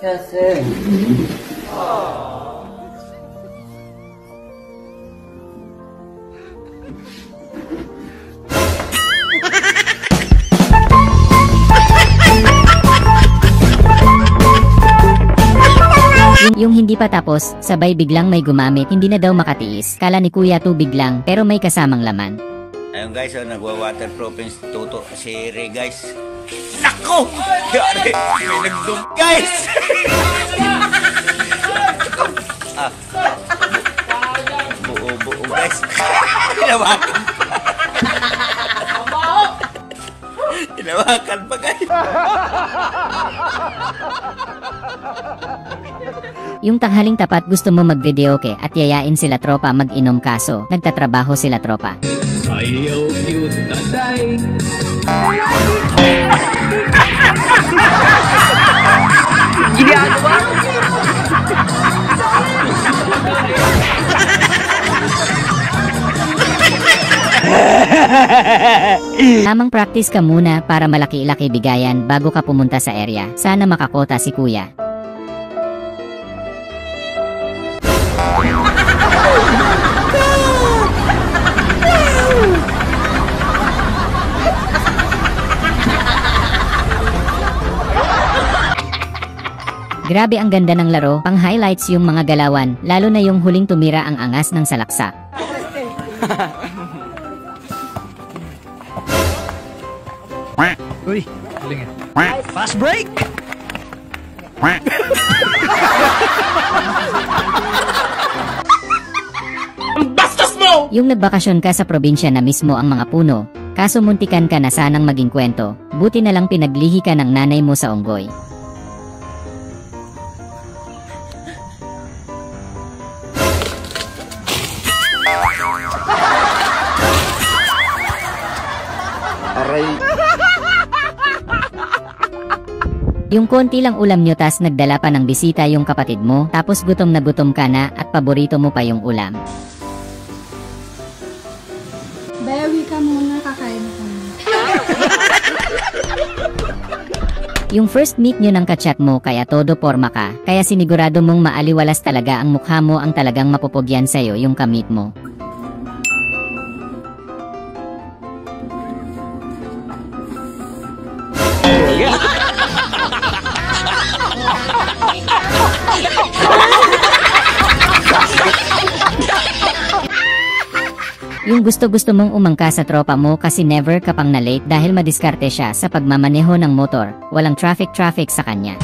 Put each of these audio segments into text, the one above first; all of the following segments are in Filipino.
kasi. Yung hindi pa tapos, sabay biglang may gumamit, hindi na daw makatiis. Kala ni Kuya tubig lang, pero may kasamang laman. Ayun guys, nagwa-waterproofing tuto si Ray guys. Nako! Yari! May nagdum guys! Buo guys. Hinawakan. Hinawakan pa guys. Yung tanghaling tapat gusto mo mag-videoke at yayain sila tropa mag-inom kaso nagtatrabaho sila tropa. Ayaw cute tatay. Ginagawa? Tamang practice ka muna para malaki-laki bigayan bago ka pumunta sa area. Sana makakota si Kuya. Grabe ang ganda ng laro, pang highlights yung mga galawan, lalo na yung huling tumira ang angas ng salaksak. Uy, galing ah. Fast break! Ang bastos mo! Yung nagbakasyon ka sa probinsya na mismo ang mga puno, kaso muntikan ka na sanang maging kwento, buti na lang pinaglihi ka ng nanay mo sa unggoy. Aray. Yung konti lang ulam nyo tas nagdala pa ng bisita yung kapatid mo, tapos gutom na gutom ka na at paborito mo pa yung ulam. Bayawi ka muna, kakain ka muna. Yung first meet nyo ng kachat mo kaya todo porma ka, kaya sinigurado mong maaliwalas talaga ang mukha mo ang talagang mapupugyan sa'yo yung kamit mo. Yung gusto-gusto mong umangka sa tropa mo kasi never ka pang na-late dahil madiskarte siya sa pagmamaneho ng motor, walang traffic sa kanya.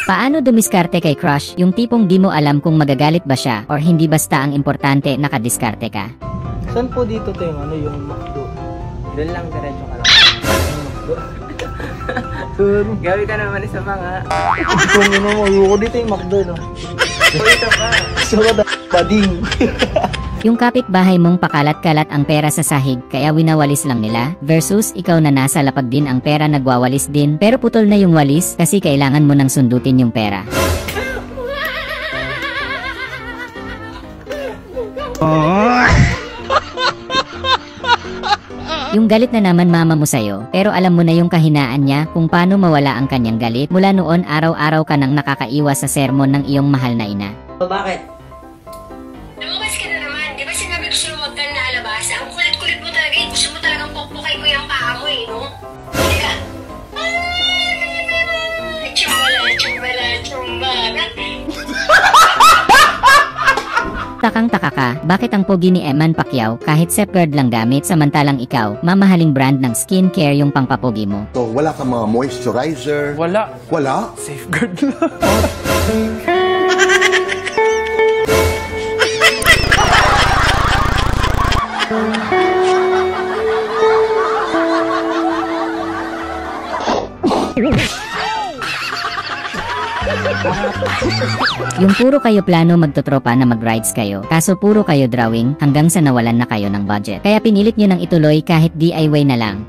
Paano dumiskarte kay crush? Yung tipong di mo alam kung magagalit ba siya or hindi basta ang importante nakadiskarte ka. Saan po dito tayo yung McDo? Doon lang, diretso ka lang. Gawi ka naman isa pa nga. Kung ano mo, ayoko dito yung McDo, no? Ito pa. Gusto ko bading. Yung kapitbahay mong pakalat-kalat ang pera sa sahig kaya winawalis lang nila versus ikaw na nasa lapag din ang pera nagwawalis din pero putol na yung walis kasi kailangan mo nang sundutin yung pera. Yung galit na naman mama mo sa'yo pero alam mo na yung kahinaan niya kung paano mawala ang kanyang galit. Mula noon araw-araw ka nang nakakaiwas sa sermon ng iyong mahal na ina. Bakit? Lumabas ka na naman. Di ba sinabi ko sa'yo huwag ka na alabas? Ang kulit-kulit mo talaga eh. Gusto mo talagang pokpokay ko yung paa mo eh, no? Hindi ka. Chumbala. Takang-taka ka, bakit ang pogi ni Eman Pacquiao kahit Safeguard lang gamit samantalang ikaw, mamahaling brand ng skincare yung pangpapogi mo. So, wala ka mga moisturizer? Wala. Wala? Safeguard lang. Yung puro kayo plano magtotropa na mag-rides kayo, kaso puro kayo drawing hanggang sa nawalan na kayo ng budget. Kaya pinilit nyo nang ituloy kahit DIY na lang.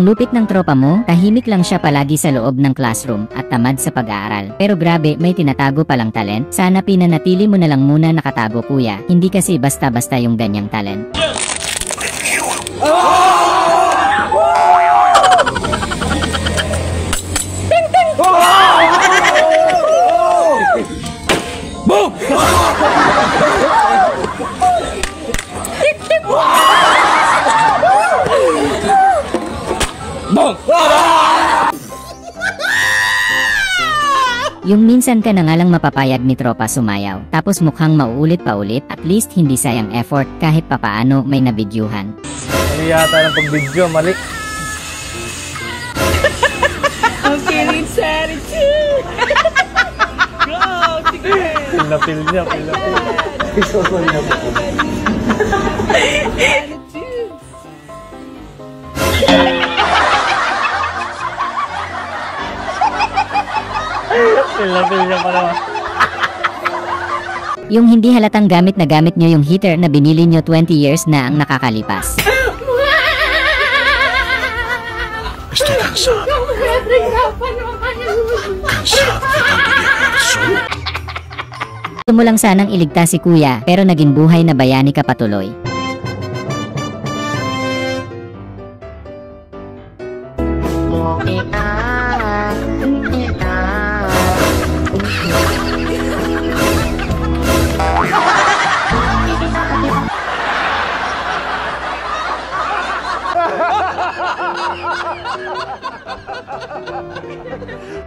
Ang lupit ng tropa mo, tahimik lang siya palagi sa loob ng classroom at tamad sa pag-aaral. Pero grabe, may tinatago palang talent. Sana pinanatili mo na lang muna nakatago kuya. Hindi kasi basta-basta yung ganyang talent. Yung minsan ka na nga lang mapapayag ni tropa sumayaw, tapos mukhang mauulit pa ulit, at least hindi sayang effort kahit papaano may nabidyuhan. Mali yata ng pag-video, mali. I'm feeling sad too. Go, sige. Feel na feel niya, feel na feel. Isosol niya po. Feel na feel niya pa naman. Yung hindi halatang gamit na gamit nyo yung heater na binili nyo 20 years na ang nakakalipas. Estoy cansado. Cansado de tanto viajar solo. Gusto mo lang sanang iligtas si kuya, pero naging buhay na bayani ka patuloy.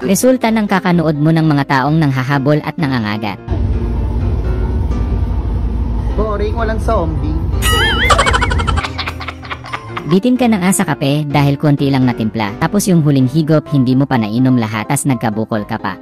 Resulta ng kakanood mo ng mga taong nanghahabol at nangangagat. Boring, walang zombie. Bitin ka ng asa kape dahil konti lang natimpla. Tapos yung huling higop hindi mo pa nainom lahat, tas nagkabukol ka pa.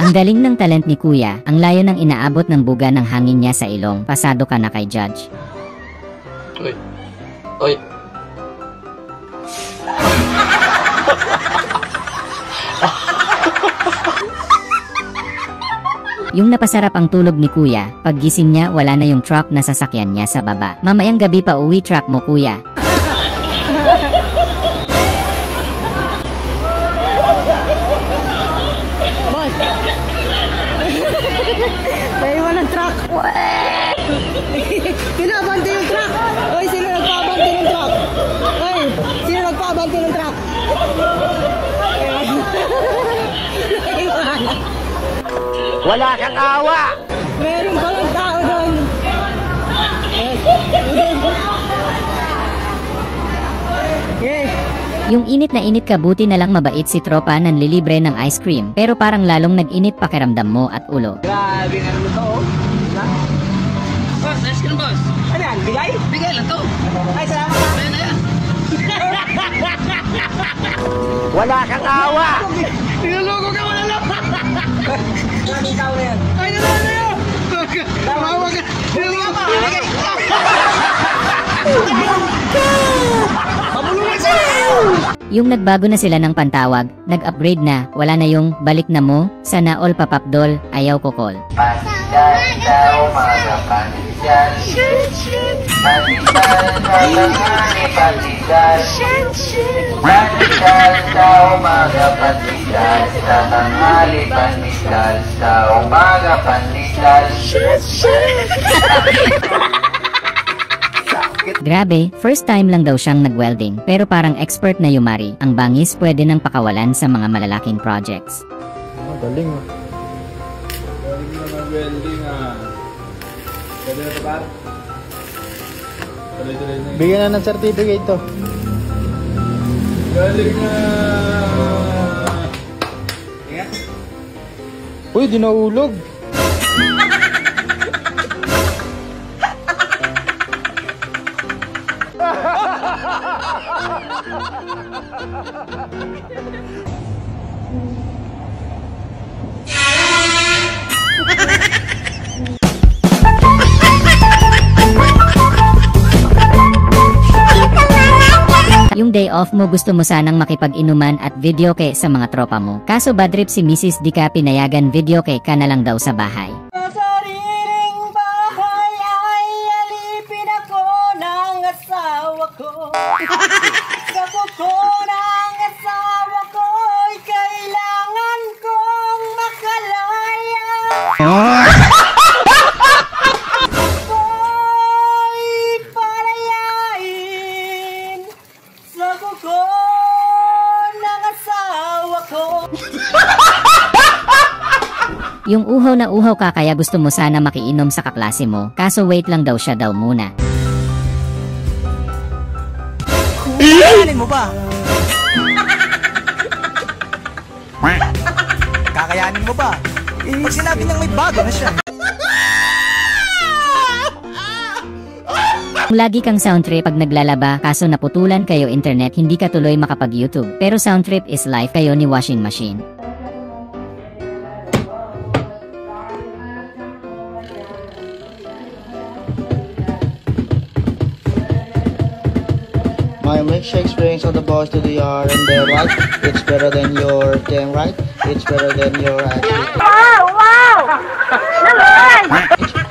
Ang galing ng talent ni kuya, ang layo ng inaabot ng buga ng hangin niya sa ilong. Pasado ka na kay Judge. Oy. Oy. Yung napasarap ang tulog ni kuya, paggising niya wala na yung truck na sasakyan niya sa baba. Mamayang gabi pa uwi truck mo kuya. Naiwan ang truck. Pinabante yung truck. Oy, sino nagpabante ng truck? Oy, sino nagpabante ng truck? Wala kang awa! Meron palang tao doon. Yes. Yung init na init ka, buti na lang mabait si tropa nanlilibre ng ice cream. Pero parang lalong nag-init pakiramdam mo at ulo. Grabe nga naman to, oh. Boss, ice cream boss. Ano yan, bigay? Bigay lang to. Ay, salamat ha. Ayan na yan. Wala kang awa! Niloloko ka, wala lang. Maraming tao na yan. Ay, nalala na yun. Mawa ka. Niloloko ka. Mabulungan sila. Yung nagbago na sila ng pantawag, nag-upgrade na, wala na yung balik na mo, sana all papapdol, ayaw ko call. Grabe, first time lang daw siyang nag-welding, pero parang expert na yumari. Ang bangis pwede nang pakawalan sa mga malalaking projects. Oh, galing ah. Galing na mag-welding ah. Pwede na ito ba? Tuloy-tuloy na yun. Bigyan na ng certificate to. Galing na! Ingat! Uy, di nahulog. Yung day off mo gusto mo sanang makipag-inuman at video kay sa mga tropa mo. Kaso bad trip si Mrs. Di ka pinayagan video kay ka na lang daw sa bahay. Sa sariling bahay ay alipin ako ng asawa ko. Sa kuko ng asawa ko'y kailangan kong makalaya. Ako'y palayain sa kuko ng asawa ko. Yung uhaw na uhaw ka kaya gusto mo sana makiinom sa kaklase mo. Kaso wait lang daw siya daw muna. Kakayanin mo ba? Kakayanin mo ba? Pag sinabi niyang may bago na siya. Kung lagi kang sound trip pag naglalaba kaso naputulan kayo internet hindi ka tuloy makapag YouTube. Pero sound trip is life kayo ni washing machine. My milkshake brings all the boys to the yard and they're right. It's better than your damn right. It's better than your activity. Wow!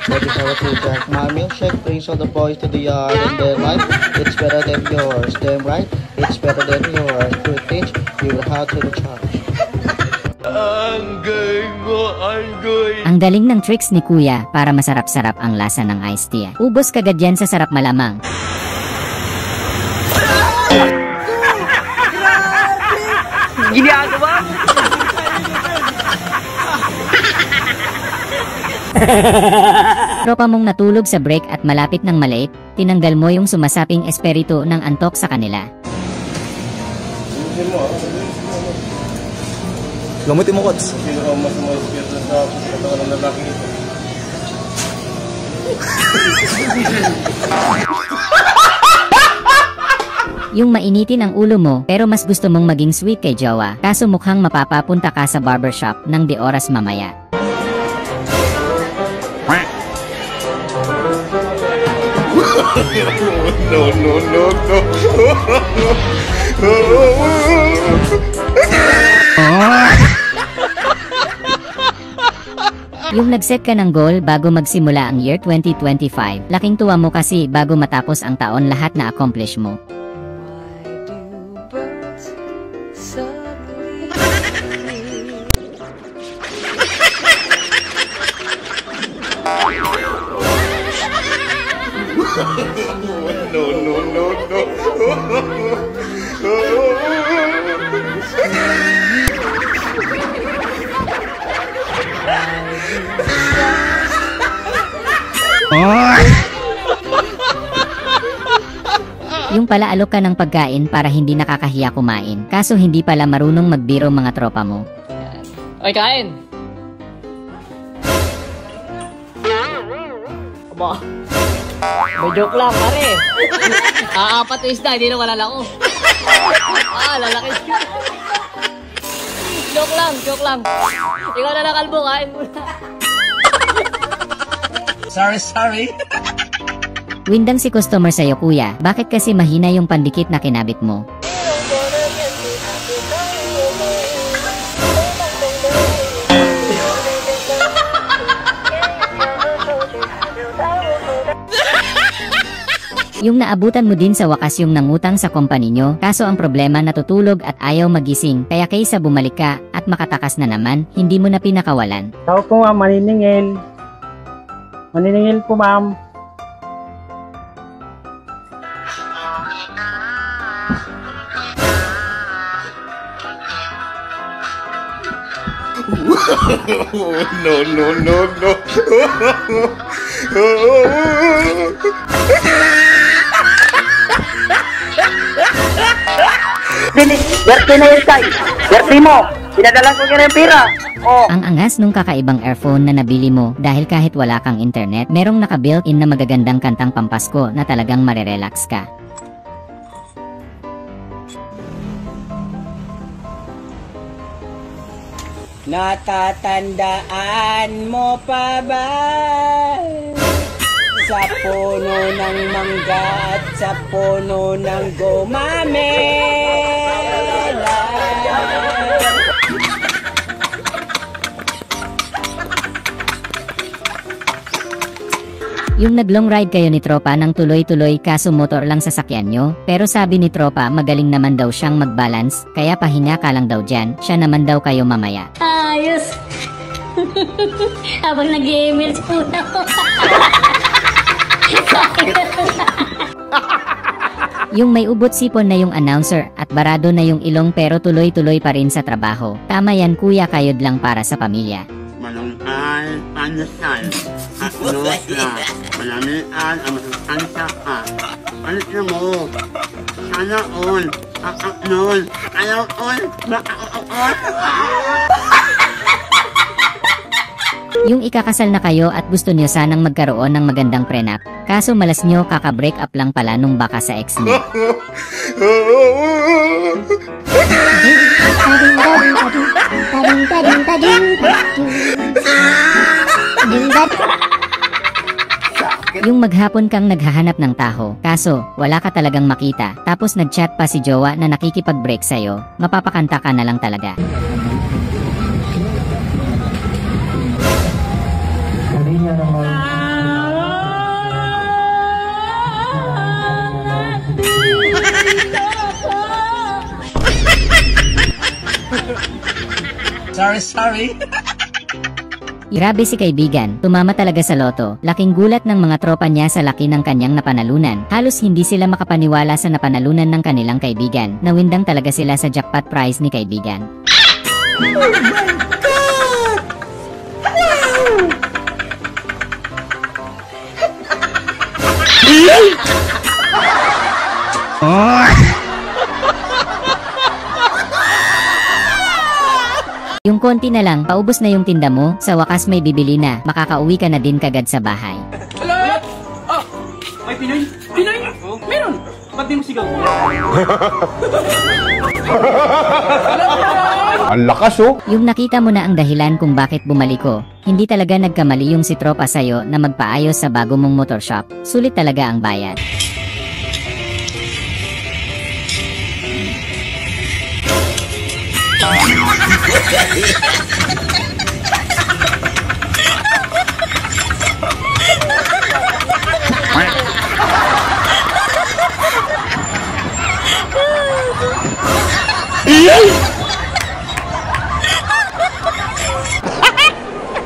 That is our feedback. My milkshake brings all the boys to the yard and they're right. It's better than yours. Damn right. It's better than yours. Footage, you will have to charge. Ang galing ng tricks ni Kuya para masarap-sarap ang lasa ng iced tea. Ubos kagad yan sa sarap malamang. Ginagawa? Tropa mong natulog sa break at malapit ng malate, tinanggal mo yung sumasaping espiritu ng antok sa kanila. Gamutin mo, Kots. Yung mainitin ang ulo mo pero mas gusto mong maging sweet kay jowa. Kaso mukhang mapapapunta ka sa barbershop ng di oras mamaya. Yung nag-set ka ng goal bago magsimula ang year 2025, laking tuwa mo kasi bago matapos ang taon lahat na accomplish mo. Yung pala alok ka ng pagkain para hindi nakakahiya kumain. Kaso hindi pala marunong magbiro mga tropa mo. Oy, kain! Aba, may joke lang, pare. Apat na isda, hindi na malalako. Lalaki. Joke lang. Ikaw na lang, Kalbo, kain muna. Sorry. Windang si customer sa'yo kuya, bakit kasi mahina yung pandikit na kinabit mo? Yung naabutan mo din sa wakas yung nangutang sa company nyo, kaso ang problema natutulog at ayaw magising, kaya kaysa bumalik ka at makatakas na naman, hindi mo na pinakawalan. Tawag ko nga, maniningil. Maniningil po, ma'am. No. Birthday na yun, Tay. Birthday mo. Pinadala ko kaya yung pera. Oh. Ang angas nung kakaibang earphone na nabili mo dahil kahit wala kang internet, merong naka-built-in na magagandang kantang pampasko na talagang marerelax ka. Natatandaan mo pa ba Sa puno ng mangga at sa puno ng gumamela. Yung nag-long ride kayo ni Tropa ng tuloy-tuloy kaso motor lang sasakyan nyo, pero sabi ni Tropa magaling naman daw siyang mag-balance, kaya pahinga ka lang daw dyan, siya naman daw kayo mamaya. Ayos. Habang nag-email po na ako. Yung may ubot sipon na yung announcer at barado na yung ilong pero tuloy-tuloy pa rin sa trabaho. Tama yan kuya, kayod lang para sa pamilya. Malungkay, pandasal, at nuwas na, malamian ang masustansa ka. Alit na mo, sana all, akaknol, ayaw all, makakakol. Yung ikakasal na kayo at gusto niyo sanang magkaroon ng magandang prenup, kaso malas nyo kaka-break up lang pala nung baka sa ex niyo. Yung maghapon kang naghahanap ng taho, kaso wala ka talagang makita, tapos nagchat pa si jowa na nakikipag-break sa'yo, mapapakanta ka na lang talaga. Sorry. Grabe si kaibigan, tumama talaga sa loto. Laking gulat ng mga tropa niya sa laki ng kanyang napanalunan. Halos hindi sila makapaniwala sa napanalunan ng kanilang kaibigan. Nawindang talaga sila sa jackpot prize ni kaibigan. Oh my God! Oh! Yung konti na lang, paubos na yung tinda mo, sa wakas may bibili na, makakauwi ka na din kagad sa bahay. Hello? Oh, may Pinoy? Pinoy? Meron! Ba't di mo sigaw? Ang lakas oh! Yung nakita mo na ang dahilan kung bakit bumalik ko, hindi talaga nagkamali yung si tropa sa'yo na magpaayos sa bago mong motor shop. Sulit talaga ang bayad.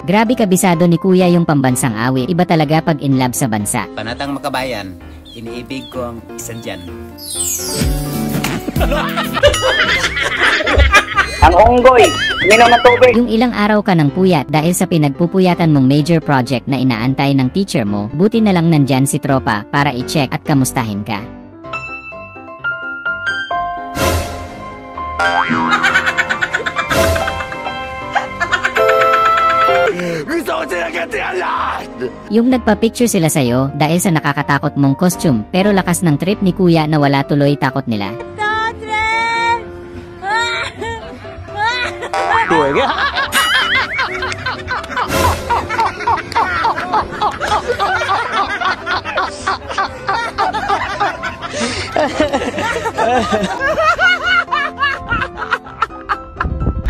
Grabe kabisado ni kuya yung pambansang awit. Iba talaga pag in love sa bansa. Panatang makabayan, iniibig ko ang isang dyan. Ang unggoy, minom ng tubig. Yung ilang araw ka ng puyat dahil sa pinagpupuyatan mong major project na inaantay ng teacher mo, buti na lang nandyan si tropa para i-check at kamustahin ka. Gusto ko sila lahat! Yung nagpa-picture sila sa'yo dahil sa nakakatakot mong costume, pero lakas ng trip ni kuya na wala tuloy takot nila.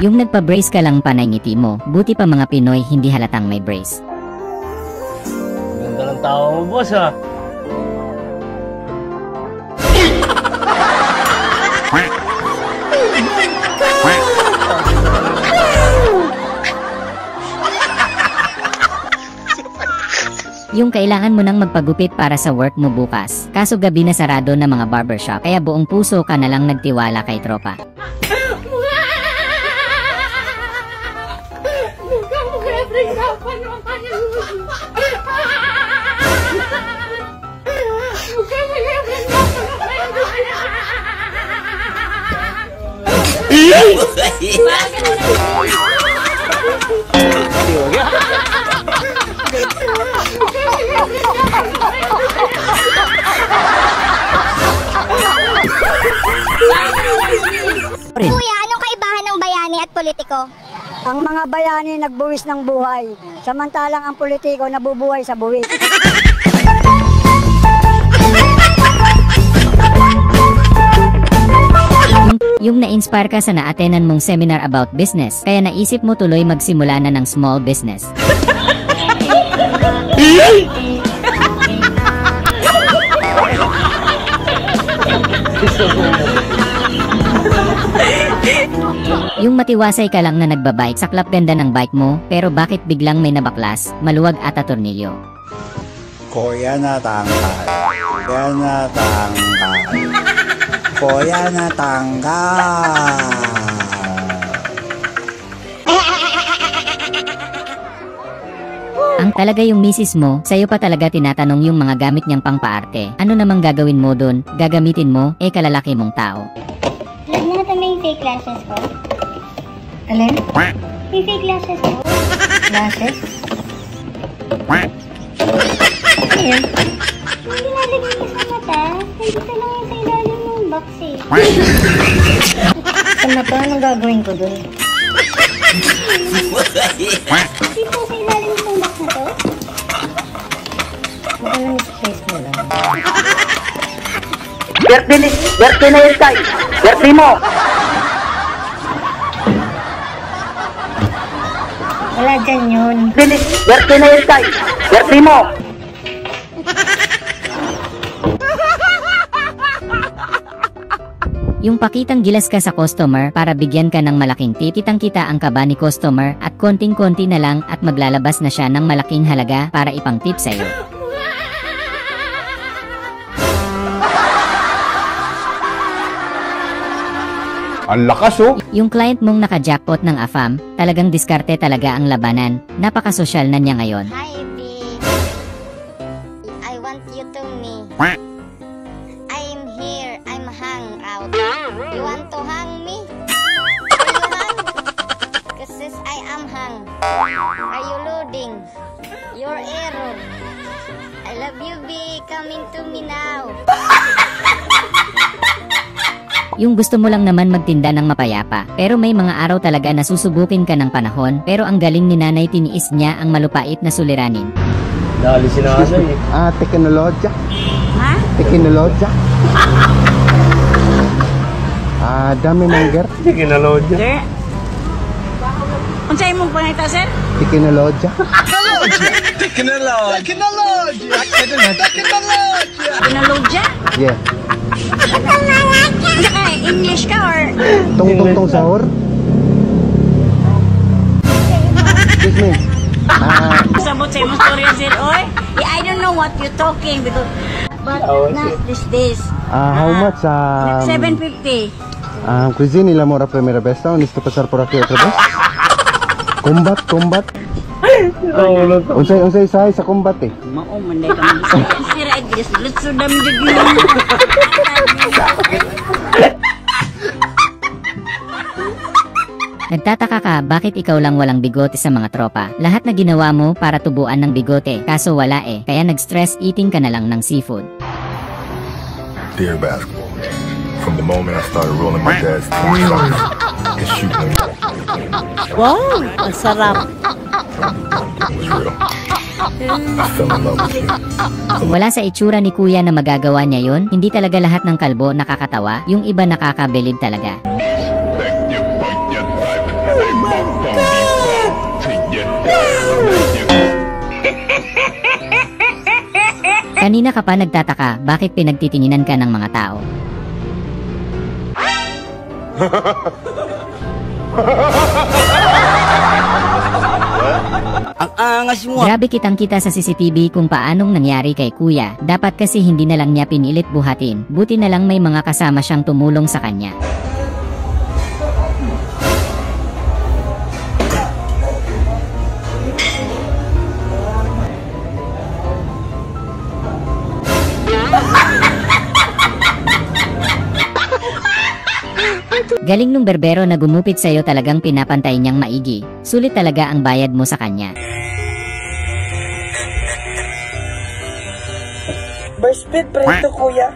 Yung nagpa-brace ka lang panay ngiti mo, buti pa mga Pinoy hindi halatang may brace. Ganda ng tao mo, boss, ha? Yung kailangan mo nang magpagupit para sa work mo bukas, kaso gabi na sarado na mga barbershop, kaya buong puso ka na lang nagtiwala kay tropa. Kuya, anong kaibahan ng bayani at politiko? Ang mga bayani nagbuwis ng buhay, samantalang ang politiko nabubuhay sa buwis. Yung na-inspire ka sa na-attenan mong seminar about business, kaya naisip mo tuloy magsimula na ng small business. Yung matiwasay ka lang na nagbabike, saklap ganda ng bike mo, pero bakit biglang may nabaklas, maluwag at tornilyo? Kuya na tangkal. Kuya na tangkal. Kuya na tangkal. Ang talaga yung misis mo, sa'yo pa talaga tinatanong yung mga gamit niyang pangpaarte. Ano namang gagawin mo dun? Gagamitin mo, kalalaki mong tao. Alam na natin may fake lashes ko. Alin? May fake lashes ko. Lashes? Ayun. Yung nilalagay ko sa mata, nandito lang yung sa ilalim ng box eh. Sa mata, anong gagawin ko dun? Dito sa ilalim ng box na to? Baka lang i-face mo lang. Birthday na yung Sky. Birthday mo. Wala dyan yun. Birthday na yung Sky. Birthday mo. Yung pakitang gilas ka sa customer para bigyan ka ng malaking tip, kitang-kita ang kaba ni customer at konting-konti na lang at maglalabas na siya ng malaking halaga para ipang tip sa'yo. Ang lakas oh! Yung client mong naka-jackpot ng AFAM, talagang diskarte talaga ang labanan. Napakasosyal na niya ngayon. Hi, B. I want you to me. I'm here. I'm hang out. You want to hang me? Are you hang? Cause I am hang. Are you loading? Your arrow. I love you, B. Coming to me now. Yung gusto mo lang naman magtinda ng mapayapa, pero may mga araw talaga na susubukin ka ng panahon, pero ang galing ni nanay tiniis niya ang malupait na suliranin. Dali sinasa eh. Teknolodya. Ha? Teknolodya. Dami mong ger. Teknolodya. Sir? Unsay mong pangita, sir? Teknolodya. Teknolodya? Yeah. Saka English ka or? Tong sahur. Excuse me. Sabot sa imong storya, sir. Oy, I don't know what you're talking because but not this. How much? 750. Cuisine la mora primera vez, ¿no? ¿Listo pasar por aquí otra vez? Combat. Unsay sa combat eh. Mao man dai kami. Sir, I guess let's do them jud. Nagtataka ka bakit ikaw lang walang bigote sa mga tropa. Lahat na ginawa mo para tubuan ng bigote, kaso wala eh. Kaya nag-stress eating ka na lang ng seafood. Dear basketball, from the moment I started rolling my dad's team shots and shooting them, Wow, ang sarap. it was real. I fell in love with you. Wala sa itsura ni kuya na magagawa niya yon. Hindi talaga lahat ng kalbo nakakatawa, yung iba nakakabilib talaga. Kanina ka pa nagtataka bakit pinagtitinginan ka ng mga tao. Ang angas mo. Grabe kitang-kita sa CCTV kung paanong nangyari kay kuya. Dapat kasi hindi na lang niya pinilit buhatin. Buti na lang may mga kasama siyang tumulong sa kanya. Galing nung berbero na gumupit sa'yo, talagang pinapantay niyang maigi. Sulit talaga ang bayad mo sa kanya. Speed preto, kuya.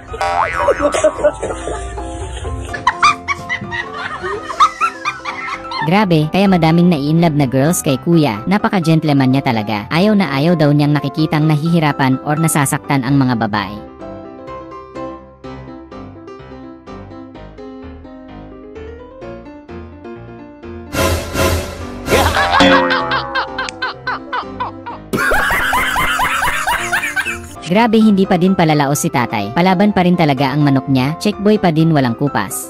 Grabe, kaya madaming nai-inlove na girls kay kuya. Napaka-gentleman niya talaga. Ayaw na ayaw daw niyang nakikitang nahihirapan or nasasaktan ang mga babae. Grabe, hindi pa din palalaos si tatay. Palaban pa rin talaga ang manok niya. Checkboy pa din, walang kupas.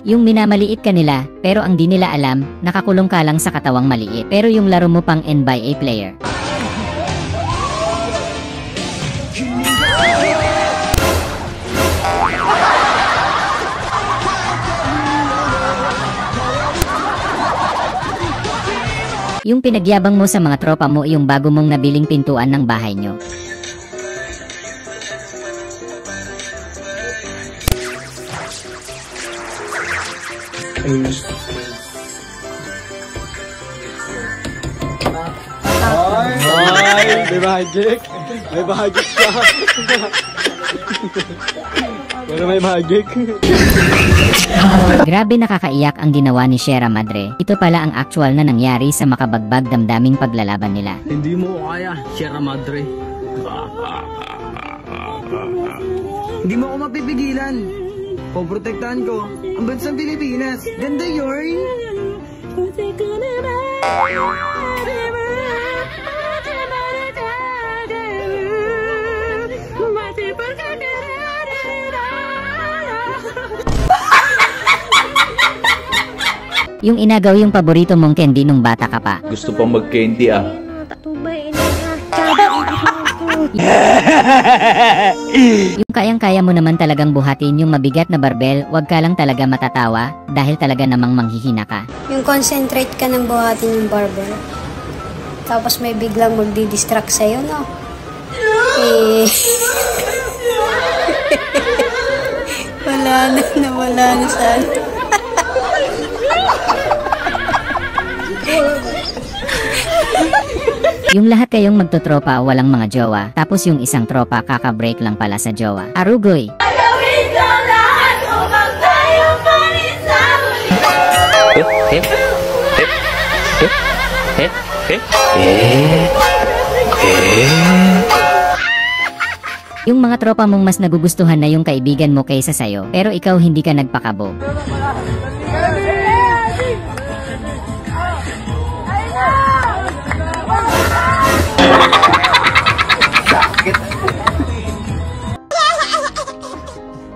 Yung minamaliit ka nila, pero ang di nila alam, nakakulong ka lang sa katawang maliit. Pero yung laro mo pang NBA player. Yung pinagyabang mo sa mga tropa mo yung bago mong nabiling pintuan ng bahay nyo. Ay, may magic. May magic siya. Pero may magic. Grabe, nakakaiyak ang ginawa ni Sierra Madre. Ito pala ang actual na nangyari sa makabagbag damdaming paglalaban nila. Hindi mo kaya, Sierra Madre. Hindi mo ako mapipigilan. Poprotektahan ko ang bansang Pilipinas. Ganda yun. Yung inagaw yung paborito mong candy nung bata ka pa. Gusto pang mag-candy ah. Yung kayang-kaya mo naman talagang buhatin yung mabigat na barbell, wag ka lang talaga matatawa dahil talaga namang manghihina ka. Yung concentrate ka ng buhatin yung barbell. Tapos may biglang magdi-distract sa'yo, no? Wala na saan. Yung lahat kayong magtotropa walang mga jowa, tapos yung isang tropa kaka-break lang pala sa jowa. Arugoy! Yung mga tropa mong mas nagugustuhan na yung kaibigan mo kaysa sayo, pero ikaw hindi ka nagpakabo.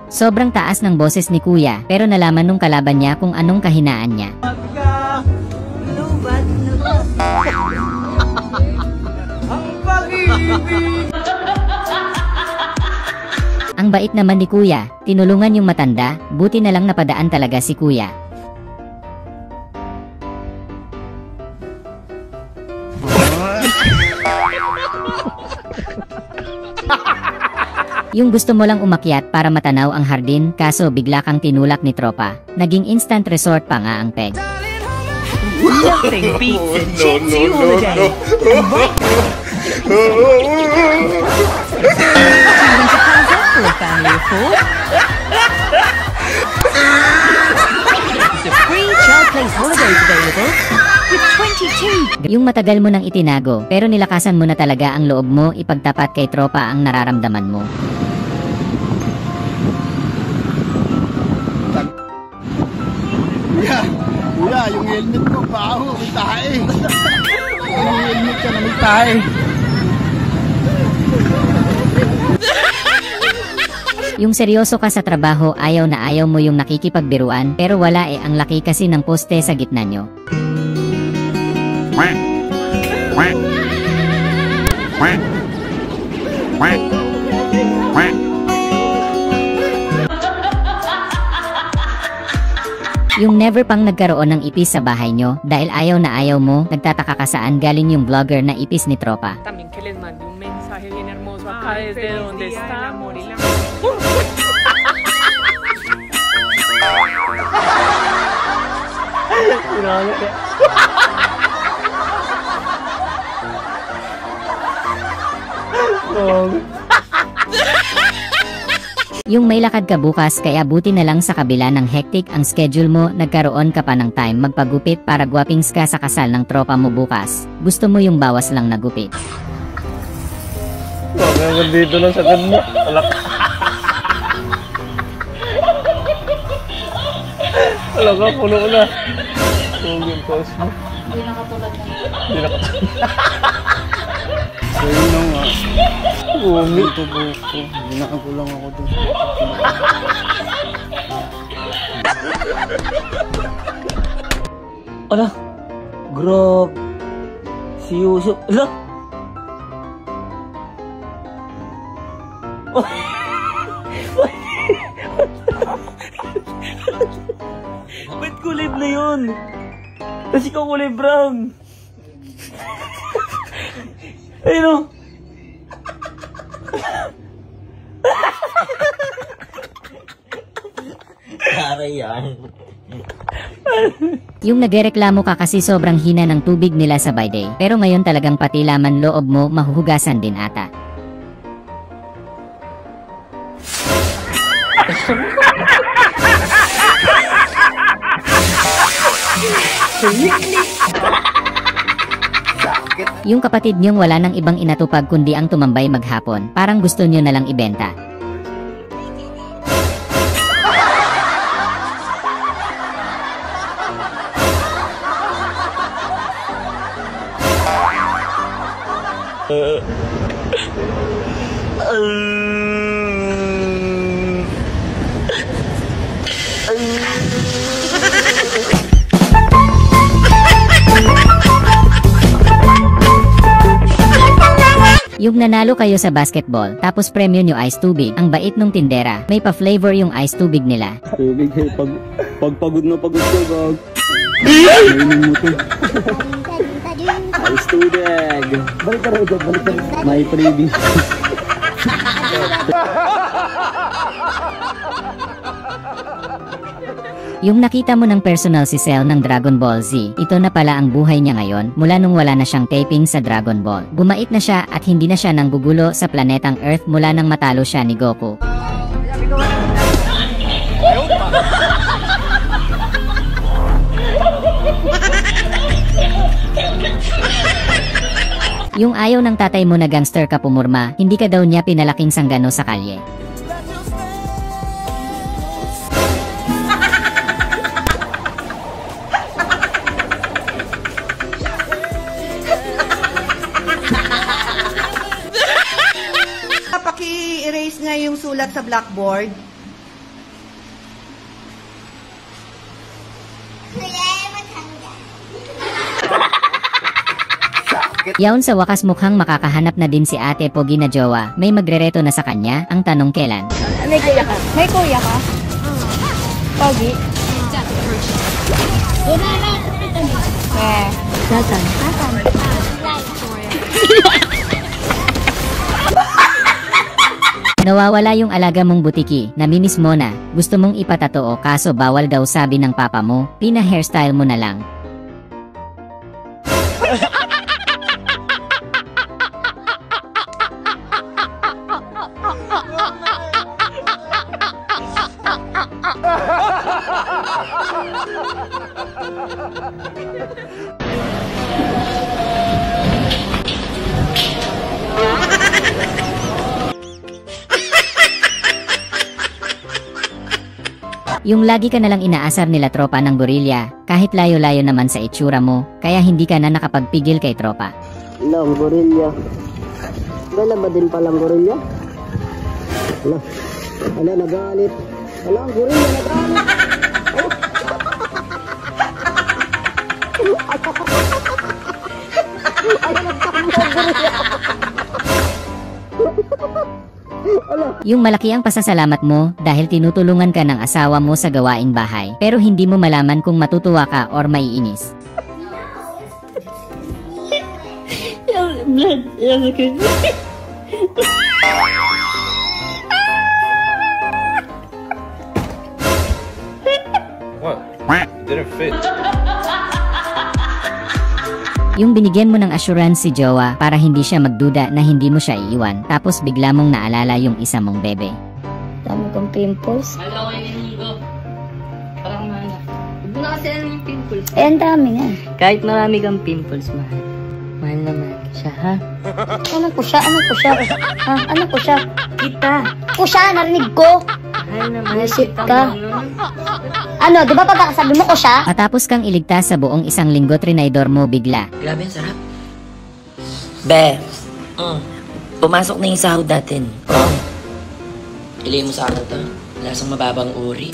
Sobrang taas ng boses ni Kuya, pero nalaman nung kalaban niya kung anong kahinaan niya. Ang bait naman ni Kuya, tinulungan yung matanda, buti na lang napadaan talaga si Kuya. Yung gusto mo lang umakyat para matanaw ang hardin, kaso bigla kang tinulak ni tropa. Naging instant resort pa nga ang peg. Nothing beats a jet holiday. For a family of four. The free child place holidays available with 22. Yung matagal mo nang itinago, pero nilakasan mo na talaga ang loob mo ipagtapat kay tropa ang nararamdaman mo. Kuya, yung helmet ko, baho, may tae. Yung helmet ka na may tae. Yung seryoso ka sa trabaho, ayaw na ayaw mo yung nakikipagbiruan, pero wala ang laki kasi ng poste sa gitna nyo. Yung never pang nagkaroon ng ipis sa bahay nyo, dahil ayaw na ayaw mo, nagtataka ka saan galing yung vlogger na ipis ni tropa. También que les mande un mensaje bien hermoso acá desde donde estamos. Yung may lakad ka bukas, kaya buti na lang sa kabila ng hectic ang schedule mo, nagkaroon ka pa ng time magpagupit para guwapings ka sa kasal ng tropa mo bukas. Gusto mo yung bawas lang na gupit. Huwag nga dito lang sa mo. Talaga, puno na. Yung post mo. Hindi nakatulad na. Hindi nakatulad. Ayun na nga. Bumi. Ito buko. Binago lang ako doon. Ala, grab. Si Yusuf. Ala. Ba't kulay na yun? Kasi ikaw kulay brown. Ayun o. Aray yan. Yung nagreklamo ka kasi sobrang hina ng tubig nila sa bidet. Pero ngayon talagang pati laman loob mo mahuhugasan din ata. Yung kapatid niyong wala nang ibang inatupag kundi ang tumambay maghapon. Parang gusto niyo na lang ibenta. Yung nanalo kayo sa basketball, tapos premyo nyo ice tubig. Ang bait nung tindera, may pa-flavor yung ice tubig nila. Tubig eh, pag pagod na pagod ka, gag. Mainin mo to. Ice tubig. Balik ka rin, balik ka rin. May freebie. Yung nakita mo ng personal si Cell ng Dragon Ball Z, ito na pala ang buhay niya ngayon mula nung wala na siyang taping sa Dragon Ball. Bumait na siya at hindi na siya nanggugulo sa planetang Earth mula nang matalo siya ni Goku. Yung ayaw ng tatay mo na gangster ka pumurma, hindi ka daw niya pinalaking sanggano sa kalye. Paki-erase nga yung sulat sa blackboard. Yaon sa wakas mukhang makakahanap na din si Ate Pogi na jowa. May magrereto na sa kanya, ang tanong kailan. May kuya ka? May kuya ka? Pogi? Satan. Nawawala yung alaga mong butiki, namimiss mo na, gusto mong ipatatoo kaso bawal daw sabi ng papa mo, pina-hairstyle mo na lang. Yung lagi ka nalang inaasar nila tropa ng gorilla, kahit layo-layo naman sa itsura mo, kaya hindi ka na nakapagpigil kay tropa. Lang, gorilla. Wala ba din palang gorilla? Ala, nagalit. Ala, ang gorilla nagalit. Yung malaki ang pasasalamat mo dahil tinutulungan ka ng asawa mo sa gawaing bahay, pero hindi mo malaman kung matutuwa ka or maiinis. Blood, What? Didn't fit. Yung binigyan mo ng assurance si jowa para hindi siya magduda na hindi mo siya iiwan, tapos bigla mong naalala yung isa mong bebe. Dami kong pimples. Parang mahal. Huwag mo na kasi yung pimples. Eh, ang dami nga. Kahit marami kang pimples, mahal. Mahal naman siya, ha? Ano po siya? Ano po siya? Ha? Ano po siya? Kita. Po siya, narinig ko. Visit ka. Ano, di ba pagkakasabi mo ko siya? Matapos kang iligtas sa buong isang linggo, trinaydor mo bigla. Grabe, ang sarap. Be, pumasok na yung sahod natin. Ilay mo sa akin to. Lasang mababang uri.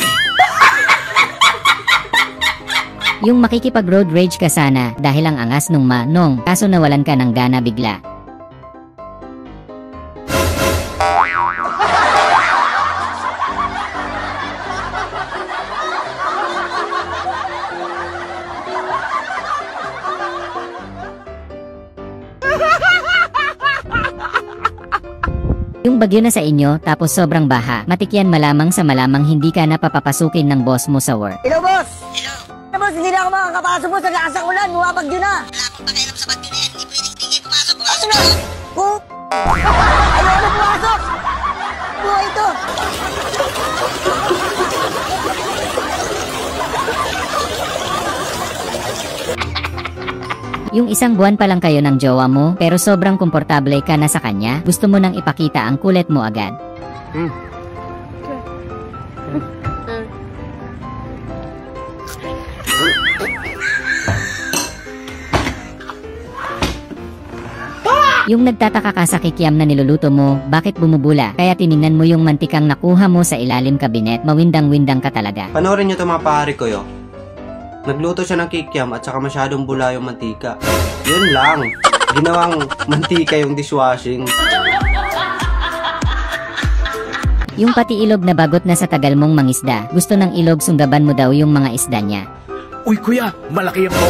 Yung makikipag-road rage ka sana dahil ang angas nung manong, kaso nawalan ka ng gana bigla. Yung bagyo na sa inyo, tapos sobrang baha, matikyan malamang sa malamang hindi ka na papapasukin ng boss mo sa work. Hello, boss! Hello, boss! Hindi na ako makakapasok mo sa lakas ng ulan. Bumabagyo na. Wala akong pakialam sa bagyo na yan. Hindi pwedeng tigil. Pumasok na! Ayaw na pumasok! Buhay ito! Yung isang buwan pa lang kayo ng jowa mo, pero sobrang komportable ka na sa kanya, gusto mo nang ipakita ang kulit mo agad. Yung nagtataka ka sa kikiam na niluluto mo, bakit bumubula? Kaya tiningnan mo yung mantikang nakuha mo sa ilalim kabinet, mawindang-windang ka talaga. Panoorin nyo ito mga pare ko yo. Nagluto siya ng kikiam at saka masyadong bula yung mantika. Yun lang. Ginawang mantika yung dishwashing. Yung pati ilog na bagot na sa tagal mong mangisda, gusto ng ilog sunggaban mo daw yung mga isda niya. Uy kuya, malaki ang mo.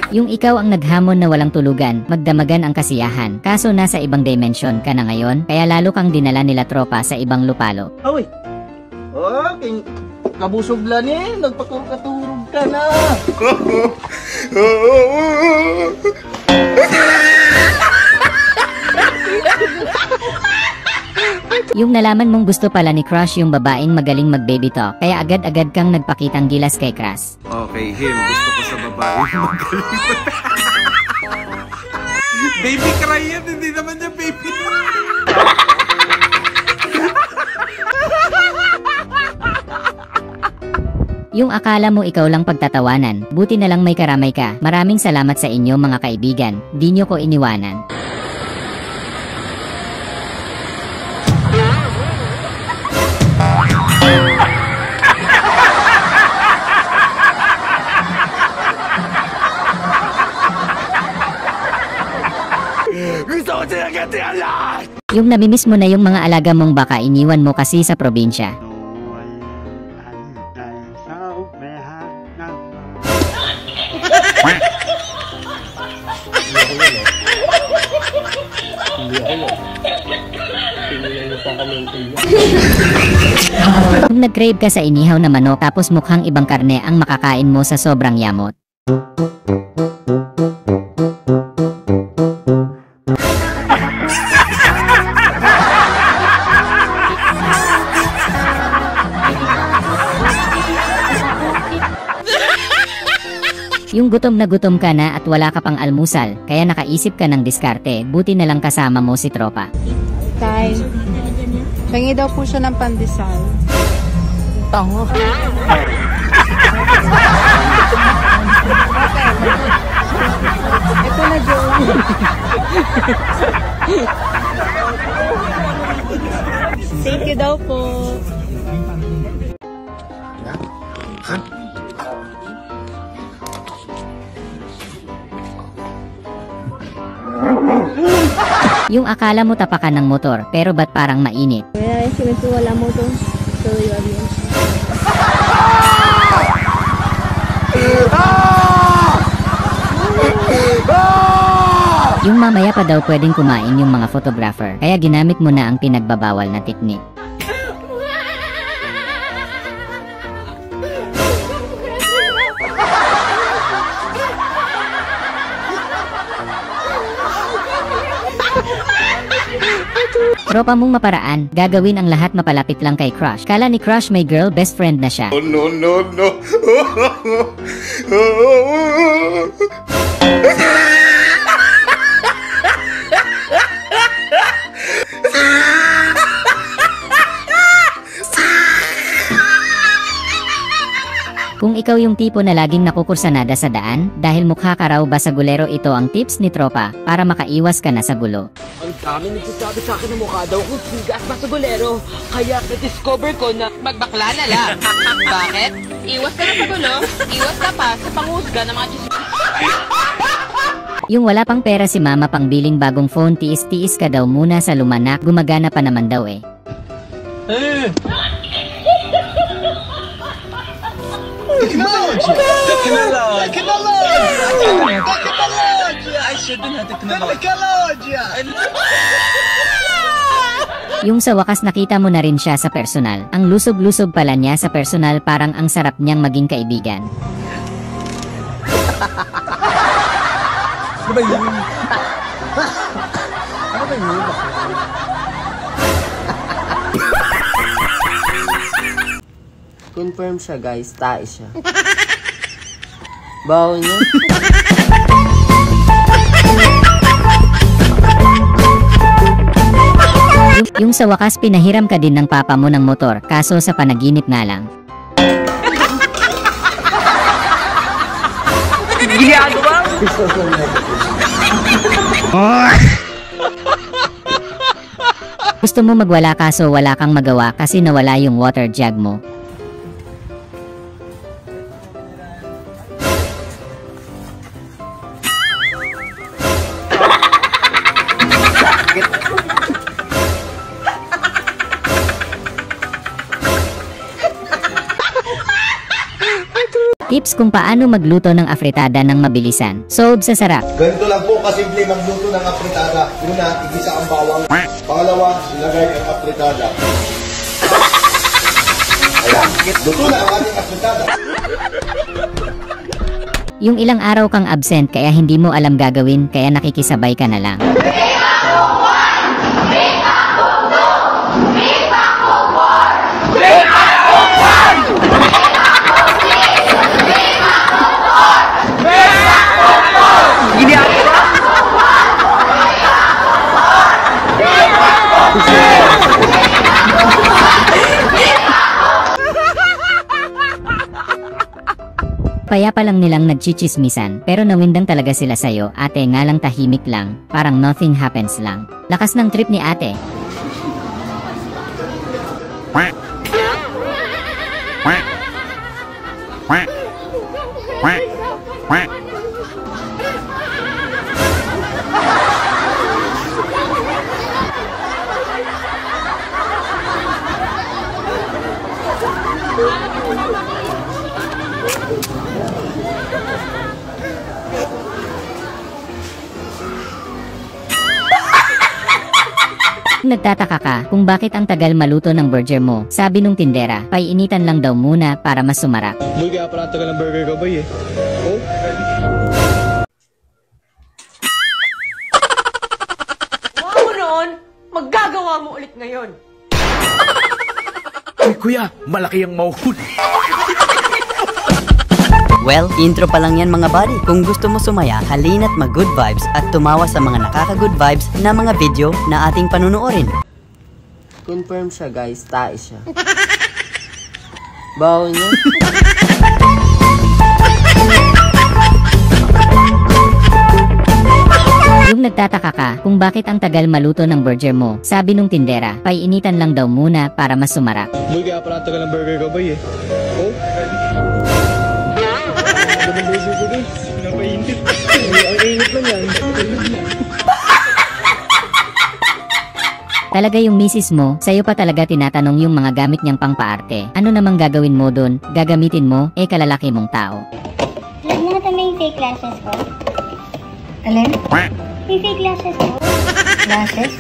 Yung ikaw ang naghamon na walang tulugan, magdamagan ang kasiyahan, kaso nasa ibang dimension ka na ngayon, kaya lalo kang dinala nila tropa sa ibang lupalo. Uy! Okay, kabusog lang eh, nagpakaturog ka na. Yung nalaman mong gusto pala ni Crush yung babaeng magaling mag-baby talk, kaya agad-agad kang nagpakitang gilas kay Crush. Okay, him. Gusto ko sa babae magaling. Baby cry yan, hindi naman niya baby. Yung akala mo ikaw lang pagtatawanan, buti na lang may karamay ka. Maraming salamat sa inyo mga kaibigan, di nyo ko iniwanan. Gusto ko sinagatian lahat! Yung namimiss mo na yung mga alaga mong baka iniwan mo kasi sa probinsya. Kung nag-crave ka sa inihaw na manok tapos mukhang ibang karne ang makakain mo sa sobrang yamot. Yung gutom ka na at wala ka pang almusal, kaya nakaisip ka ng diskarte, buti na lang kasama mo si tropa. Tay, pengi daw po siya ng pandesal. Tango. Ito na, Joey. Thank you daw po. Yung akala mo tapakan ng motor, pero ba't parang mainit? Kaya simentu wala mo to. So, yung mamaya pa daw pwedeng kumain yung mga photographer, kaya ginamit mo na ang pinagbabawal na teknik. Tropa mong maparaan, gagawin ang lahat mapalapit lang kay crush. Kala ni crush may girl best friend na siya. Oh, no, no, no. Kung ikaw yung tipo na laging nakukursanada sa daan, dahil mukha ka raw basagulero, ito ang tips ni tropa para makaiwas ka na sa gulo. Ang dami nagsasabi sa akin na mukha daw kung sigas basagulero. Kaya na-discover ko na magbakla na lang. Bakit? Iwas ka na sa gulo, iwas ka pa sa panghusga ng mga Yung wala pang pera si mama pang biling bagong phone, tiis-tiis ka daw muna sa lumanak, gumagana pa naman daw eh. Technology! Technology! Technology! I should do technology! Yung sa wakas nakita mo na rin siya sa personal. Ang lusog-lusog pala niya sa personal, parang ang sarap niyang maging kaibigan. Ano ba yun? Ano ba yun? Confirm siya guys, tae siya. Baho niya. Yung sa wakas pinahiram ka din ng papa mo ng motor, kaso sa panaginip nga lang. Ginagawa mo! Gusto mo magwala kaso wala kang magawa kasi nawala yung water jug mo. Tips kung paano magluto ng afritada ng mabilisan. Solve sa sarap. Ganito lang po kasimple magluto ng afritada. Una, igisa ang bawang. Pangalawa, ilagay ang afritada. Ayan, luto na ang ating afritada. Yung ilang araw kang absent kaya hindi mo alam gagawin, kaya nakikisabay ka na lang. Kaya pa lang nilang nagchichismisan, pero nawindang talaga sila sa'yo. Ate nga lang tahimik lang, parang nothing happens lang. Lakas ng trip ni ate. Nagtataka ka kung bakit ang tagal maluto ng burger mo. Sabi nung tindera, paiinitan lang daw muna para mas sumarap. Boy, kaya pala ang tagal ng burger ko, boy eh. Oh? Wow noon, maggagawa mo ulit ngayon. Uy, kuya, malaki ang mauhuli. Well, intro pa lang yan mga buddy. Kung gusto mo sumaya, halina't mag-good vibes at tumawa sa mga nakaka-good vibes na mga video na ating panunuorin. Confirm siya guys, tae siya. Baho niya. Yung nagtataka ka kung bakit ang tagal maluto ng burger mo. Sabi nung tindera, paiinitan lang daw muna para mas sumarap. Boy, kaya pala ang tagal ng burger ko, boy eh. Oh? Napainit. Ang init lang yan. Talaga yung misis mo, sa'yo pa talaga tinatanong yung mga gamit niyang pangpaarte. Ano namang gagawin mo dun? Gagamitin mo, kalalaki mong tao. Alam mo na yung fake lashes ko? Alin? Yung fake lashes ko? Lashes?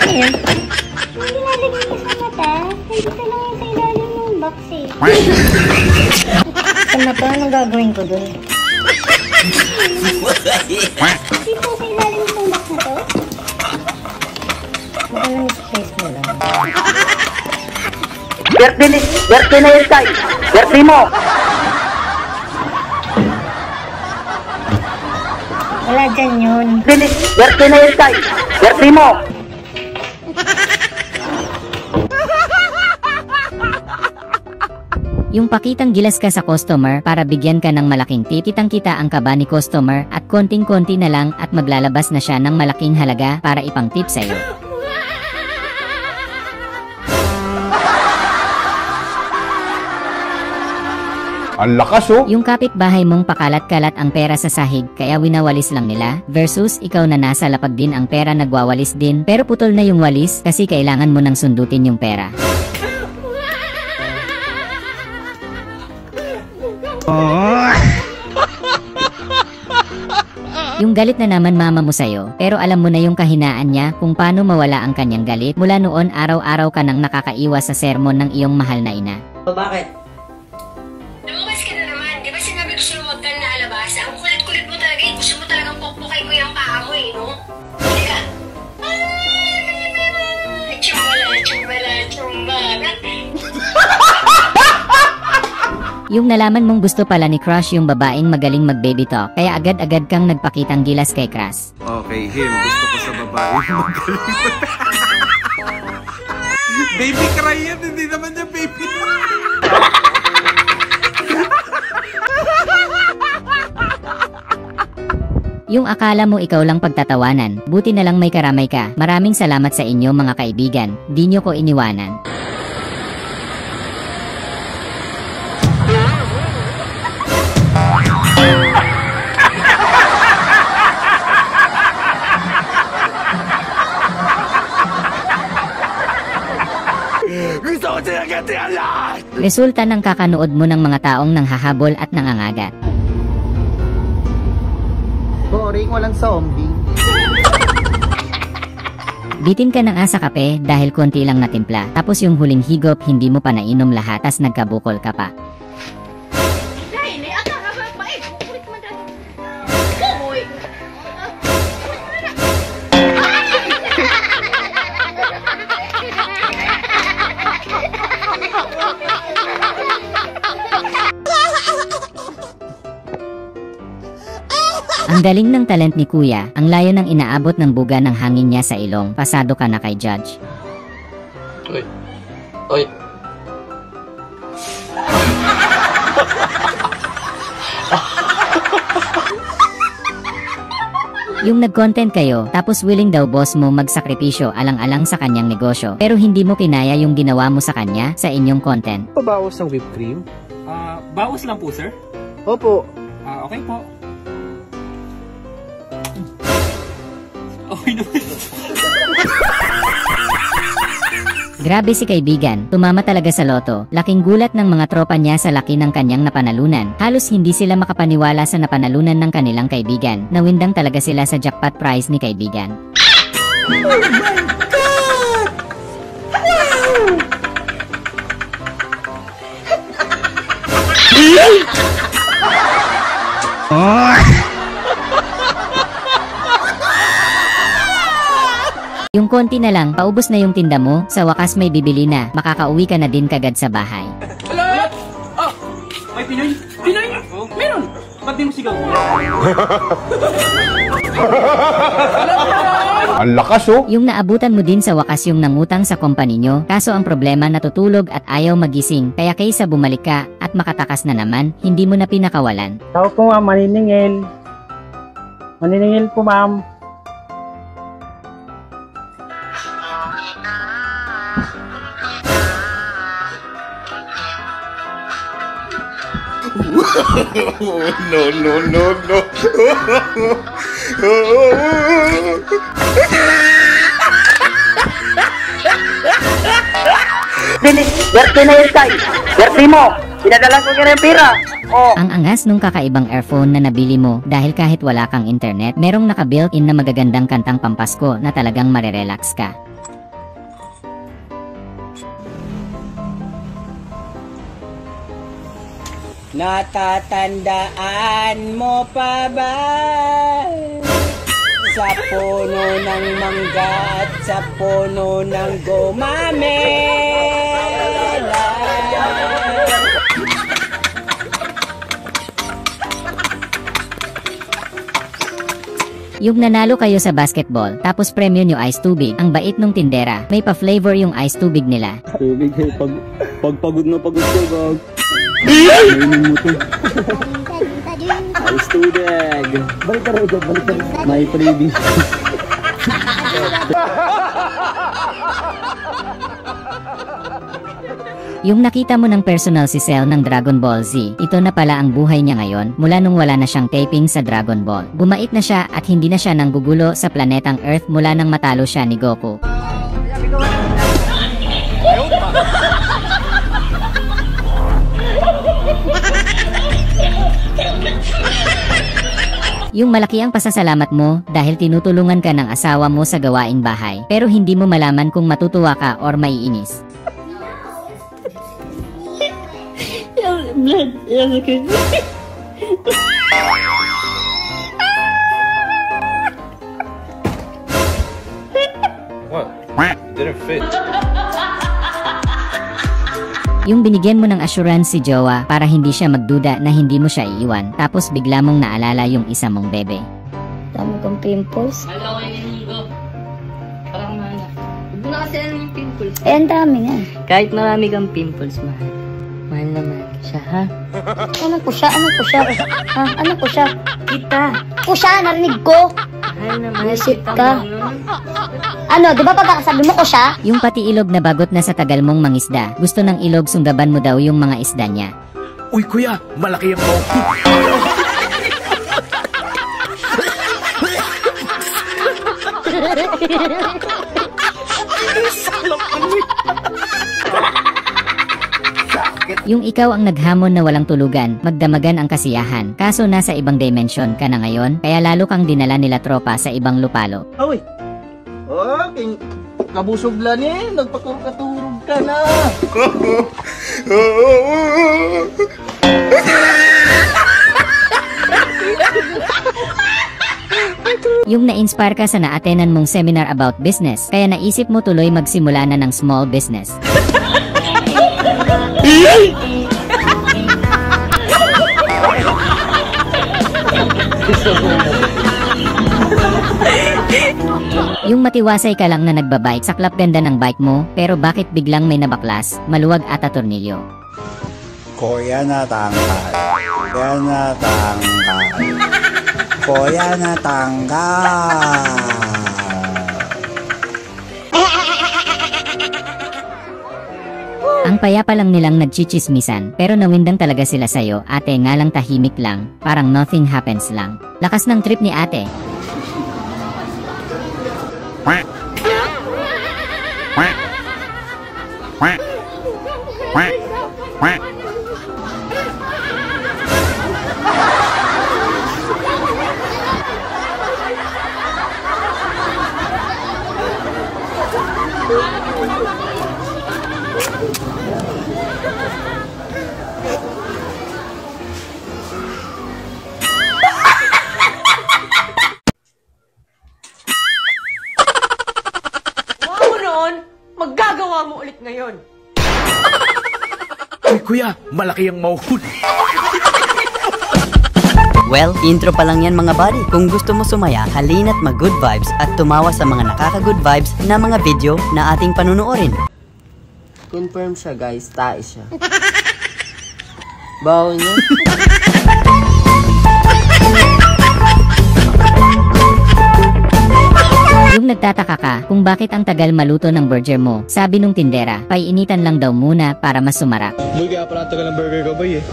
Ayun. Hindi nalagay ko sa mata. Nandito lang yung sa ilalim ng box eh. Sa mata, anong gagawin ko dun? Dito sa ilalim ng box na to? Birthday na yun, Sky. Birthday mo. Wala dyan yun. Birthday na yun, Sky. Birthday mo. Yung pakitang gilas ka sa customer para bigyan ka ng malaking tip, kitang-kita ang kaba ni customer at konting-konti na lang at maglalabas na siya ng malaking halaga para ipang tip sa'yo. Ang lakas oh! Yung kapitbahay mong pakalat-kalat ang pera sa sahig kaya winawalis lang nila versus ikaw na nasa lapag din ang pera nagwawalis din pero putol na yung walis kasi kailangan mo nang sundutin yung pera. Yung galit na naman mama mo sa'yo, pero alam mo na yung kahinaan niya kung paano mawala ang kanyang galit. Mula noon araw-araw ka nang nakakaiwas sa sermon ng iyong mahal na ina. O bakit? Lumabas ka na naman. Di ba sinabi ko sa'yo huwag ka na alabas? Ang kulit-kulit mo talaga eh. Gusto mo talagang pokpokay ko yung paa mo eh, no? Hindi ka. Chumbala. Yung nalaman mong gusto pala ni Crush yung babaeng magaling mag-baby talk, kaya agad-agad kang nagpakitang gilas kay Crush. Okay, him. Gusto ko sa babae magaling. Baby cry yan. Hindi naman niya baby. Yung akala mo ikaw lang pagtatawanan, buti na lang may karamay ka. Maraming salamat sa inyo mga kaibigan, di nyo ko iniwanan. Gusto ko sinagati ang lahat! Resulta ng kakanood mo ng mga taong nanghahabol at nangangagat. Boring, walang zombie. Bitin ka ng asa kape dahil konti lang natimpla. Tapos yung huling higop hindi mo pa nainom lahat tas nagkabukol ka pa. Ang galing ng talent ni Kuya, ang layo ng inaabot ng buga ng hangin niya sa ilong. Pasado ka na kay Judge. Oy. Yung nag-content kayo, tapos willing daw boss mo magsakripisyo alang-alang sa kanyang negosyo, pero hindi mo kinaya yung ginawa mo sa kanya sa inyong content. Pabawas ng whipped cream? Bawas lang po, sir. Opo. Okay po. Okay naman. Grabe si kaibigan, tumama talaga sa loto. Laking gulat ng mga tropa niya sa laki ng kanyang napanalunan. Halos hindi sila makapaniwala sa napanalunan ng kanilang kaibigan. Nawindang talaga sila sa jackpot prize ni kaibigan. Oh my God! Wow! Yung konti na lang, paubos na yung tinda mo, sa wakas may bibili na, makakauwi ka na din kagad sa bahay. Hello? Oh, may Pinoy? Pinoy? Meron! Ba't di mo sigaw? Ang lakas oh! Yung naabutan mo din sa wakas yung nangutang sa company nyo, kaso ang problema natutulog at ayaw magising, kaya kaysa bumalik ka at makatakas na naman, hindi mo na pinakawalan. Tao po ma'am, maniningil. Maniningil po ma'am. No. Birthday na yun, Sky. Birthday mo. Pinadala ko ka ng pera. Oh. Ang angas nung kakaibang earphone na nabili mo dahil kahit wala kang internet, merong naka-built-in na magagandang kantang pampasko na talagang marerelax ka. Natatandaan mo pa ba? Sa puno ng mangga at sa puno ng gumamela. Yung nanalo kayo sa basketball, tapos premyo nyo ice tubig. Ang bait nung tindera, may pa-flavor yung ice tubig nila. Tubig eh, pag pagod na pagod ka, gag. Mainom mo to. Ice tubig. Balik ka rin, balik ka rin. May freebie. Yung nakita mo ng personal si Cell ng Dragon Ball Z, ito na pala ang buhay niya ngayon mula nung wala na siyang taping sa Dragon Ball. Bumait na siya at hindi na siya nanggugulo sa planetang Earth mula nang matalo siya ni Goku. Yung malaki ang pasasalamat mo dahil tinutulungan ka ng asawa mo sa gawaing bahay, pero hindi mo malaman kung matutuwa ka or maiinis. Blood, okay. What? It didn't fit. Yung binigyan mo ng assurance si Jowa para hindi siya magduda na hindi mo siya iiwan, tapos bigla mong naalala yung isa mong bebe. Dami kong pimples. Parang mana. Huwag na kasi yung pimples. Eh, ang dami nga. Kahit marami kang pimples, mahal. Mahal naman siya, ha? Ano ko siya? Ano ko siya? Ha? Ano ko siya? Kita. Ko siya, narinig ko. Mahal naman Isip kita ka. mo. Ano, di ba pagkakasabi mo ko siya? Yung pati ilog na bagot na sa tagal mong mangisda, gusto ng ilog sunggaban mo daw yung mga isda niya. Uy kuya, malaki ang mouth. Yung ikaw ang naghamon na walang tulugan, magdamagan ang kasiyahan, kaso nasa ibang dimension ka na ngayon, kaya lalo kang dinala nila tropa sa ibang lupalo. Uy! Okay, kabusog lang eh, nagpaturog ka na. Yung na-inspire ka sa na-attenan mong seminar about business, kaya naisip mo tuloy magsimula na ng small business. Yung matiwasay ka lang na nagbabike, saklap ganda ng bike mo, pero bakit biglang may nabaklas, maluwag ata tornilyo? Kuya na tangkal. Kuya na tangkal. Kuya na tangkal. Ang payapa lang nilang nagchichismisan, pero nawindang talaga sila sa'yo, ate nga lang tahimik lang, parang nothing happens lang. Lakas ng trip ni ate. Magagawa mo ulit ngayon. Uy kuya, malaki ang mouth. Well, intro pa lang yan mga buddy. Kung gusto mo sumaya, halina't mag-good vibes at tumawa sa mga nakaka-good vibes na mga video na ating panunuorin. Confirm siya guys, tae siya. Baho niya. Yung nagtataka ka kung bakit ang tagal maluto ng burger mo, sabi nung tindera, paiinitan lang daw muna para mas sumarap. Boy, kaya pala tagal ng burger ka, boy eh.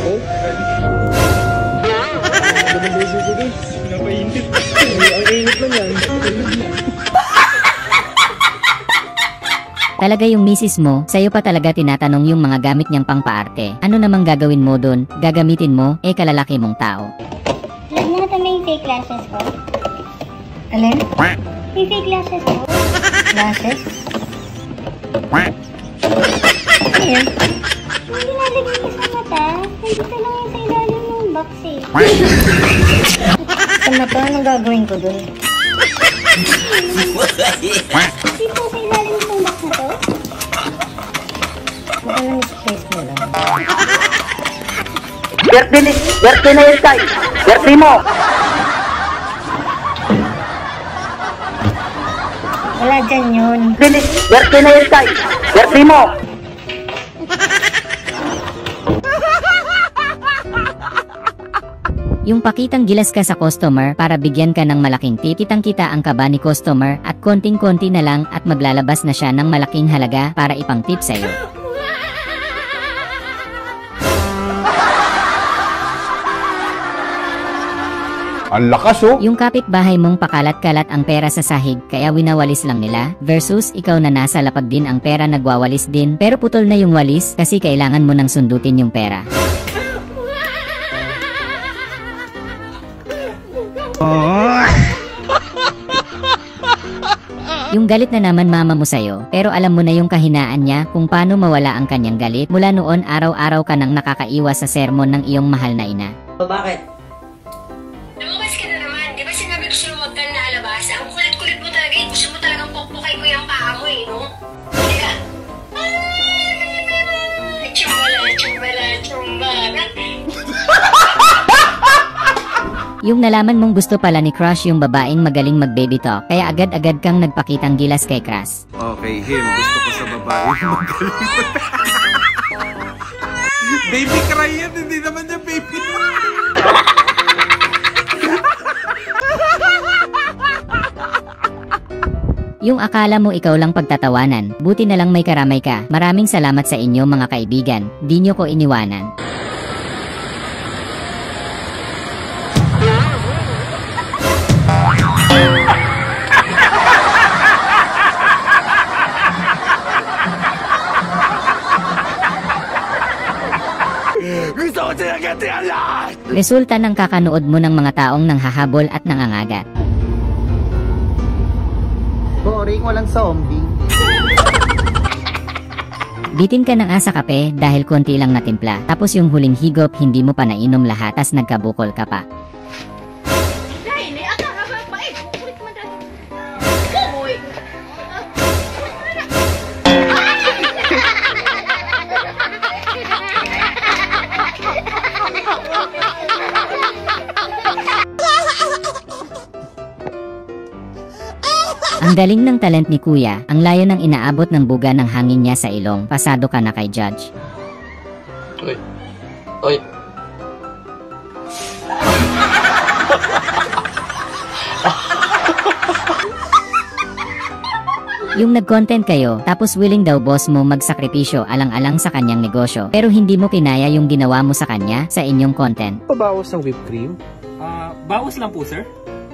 Oh? Ang burger ko guys, pinapainit. Ang init lang yan. Talaga yung misis mo, sa'yo pa talaga tinatanong yung mga gamit niyang pangpaarte. Ano namang gagawin mo dun? Gagamitin mo, kalalaki mong tao. Alam mo na may fake lashes ko. Alin? May fake lashes ko. Lashes? Ayun. Hindi nalagay ko sa mata. Nandito lang yung sa ilalim ng box eh. Sa mata, anong gagawin ko dun? Hindi po kailangan itong box na to? Walang space mo lang. Birthday na yun, Sky. Birthday mo. Wala dyan yun. Birthday na yun, Sky. Birthday mo. Yung pakitang gilas ka sa customer para bigyan ka ng malaking tip, kitang-kita ang kaba ni customer at konting-konti na lang at maglalabas na siya ng malaking halaga para ipang tip sa'yo. Ang lakas oh! Yung kapitbahay mong pakalat-kalat ang pera sa sahig kaya winawalis lang nila versus ikaw na nasa lapag din ang pera nagwawalis din pero putol na yung walis kasi kailangan mo nang sundutin yung pera. Yung galit na naman mama mo sa'yo, pero alam mo na yung kahinaan niya kung paano mawala ang kanyang galit. Mula noon araw-araw ka nang nakakaiwas sa sermon ng iyong mahal na ina. O bakit? Lumabas ka na naman. Di ba sinabi ko sa'yo huwag ka na alabasa? Ang kulit-kulit mo talaga eh. Gusto mo talagang pokpokay ko yung paa mo eh, no? Hindi ka. Chumbala. Yung nalaman mong gusto pala ni Crush yung babaeng magaling mag-baby talk, kaya agad-agad kang nagpakitang gilas kay Crush. Okay, him. Gusto ko sa babae magaling. Baby cry yan, hindi naman niya baby. Yung akala mo ikaw lang pagtatawanan, buti na lang may karamay ka. Maraming salamat sa inyo mga kaibigan, di nyo ko iniwanan. Gusto ko sila gantihan lahat! Resulta ng kakanood mo ng mga taong nanghahabol at nangangagat. Boring, walang zombie. Bitin ka ng asa kape dahil konti lang natimpla. Tapos yung huling higop hindi mo pa nainom lahat tas nagkabukol ka pa. Ang galing ng talent ni Kuya, ang layo ng inaabot ng buga ng hangin niya sa ilong. Pasado ka na kay Judge. Oy. Yung nag-content kayo, tapos willing daw boss mo magsakripisyo alang-alang sa kanyang negosyo, pero hindi mo kinaya yung ginawa mo sa kanya sa inyong content. Pabawas ng whipped cream? Bawas lang po, sir.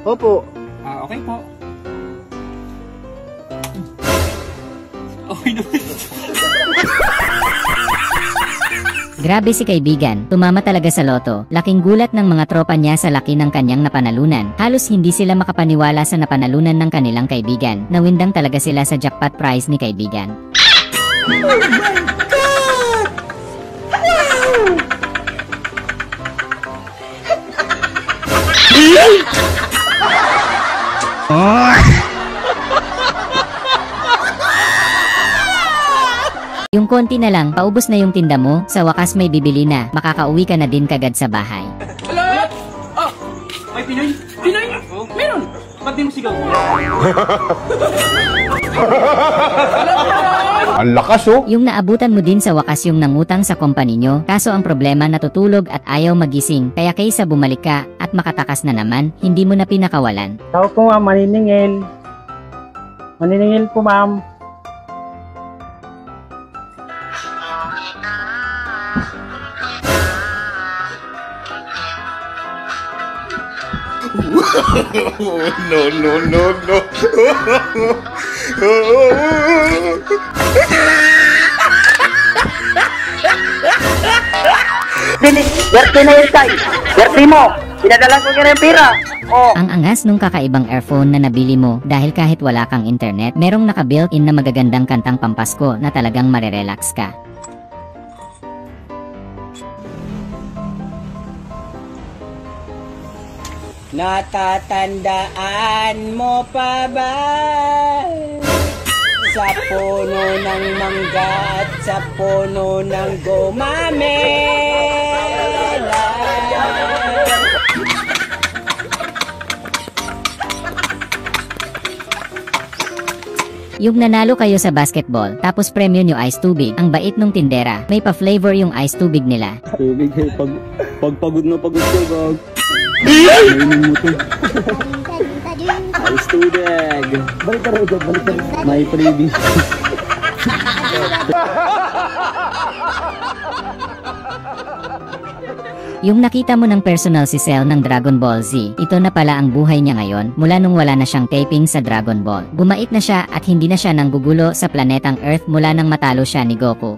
Opo. Okay po. Okay naman. Grabe si kaibigan, tumama talaga sa loto. Laking gulat ng mga tropa niya sa laki ng kanyang napanalunan. Halos hindi sila makapaniwala sa napanalunan ng kanilang kaibigan. Nawindang talaga sila sa jackpot prize ni kaibigan. Oh my God! Wow! Yung konti na lang, paubos na yung tinda mo, sa wakas may bibili na, makakauwi ka na din kagad sa bahay. Hello? Oh, may Pinoy? Pinoy? Meron! Ba't di mo sigaw? Ang lakas oh! Yung naabutan mo din sa wakas yung nangutang sa company nyo, kaso ang problema natutulog at ayaw magising, kaya kaysa bumalik ka at makatakas na naman, hindi mo na pinakawalan. Tao po ma'am, maniningil. Maniningil po ma'am. No. Birthday na yun, Sky. Birthday mo. Pinadala ko kaya yung pira. Oh. Ang angas nung kakaibang earphone na nabili mo dahil kahit wala kang internet, merong naka-built-in na magagandang kantang pampasko na talagang marerelax ka. Natatandaan mo pa ba? Sa puno ng mangga at sa puno ng gumamela. Yung nanalo kayo sa basketball, tapos premyo nyo ice tubig. Ang bait nung tindera, may pa-flavor yung ice tubig nila. Tubig eh, pag pagod na pagod ka, gag. Mainom mo to. Ice tubig. Balik ka rin, balik ka rin. May freebie. Yung nakita mo ng personal si Cell ng Dragon Ball Z, ito na pala ang buhay niya ngayon mula nung wala na siyang taping sa Dragon Ball. Bumait na siya at hindi na siya nanggugulo sa planetang Earth mula nang matalo siya ni Goku.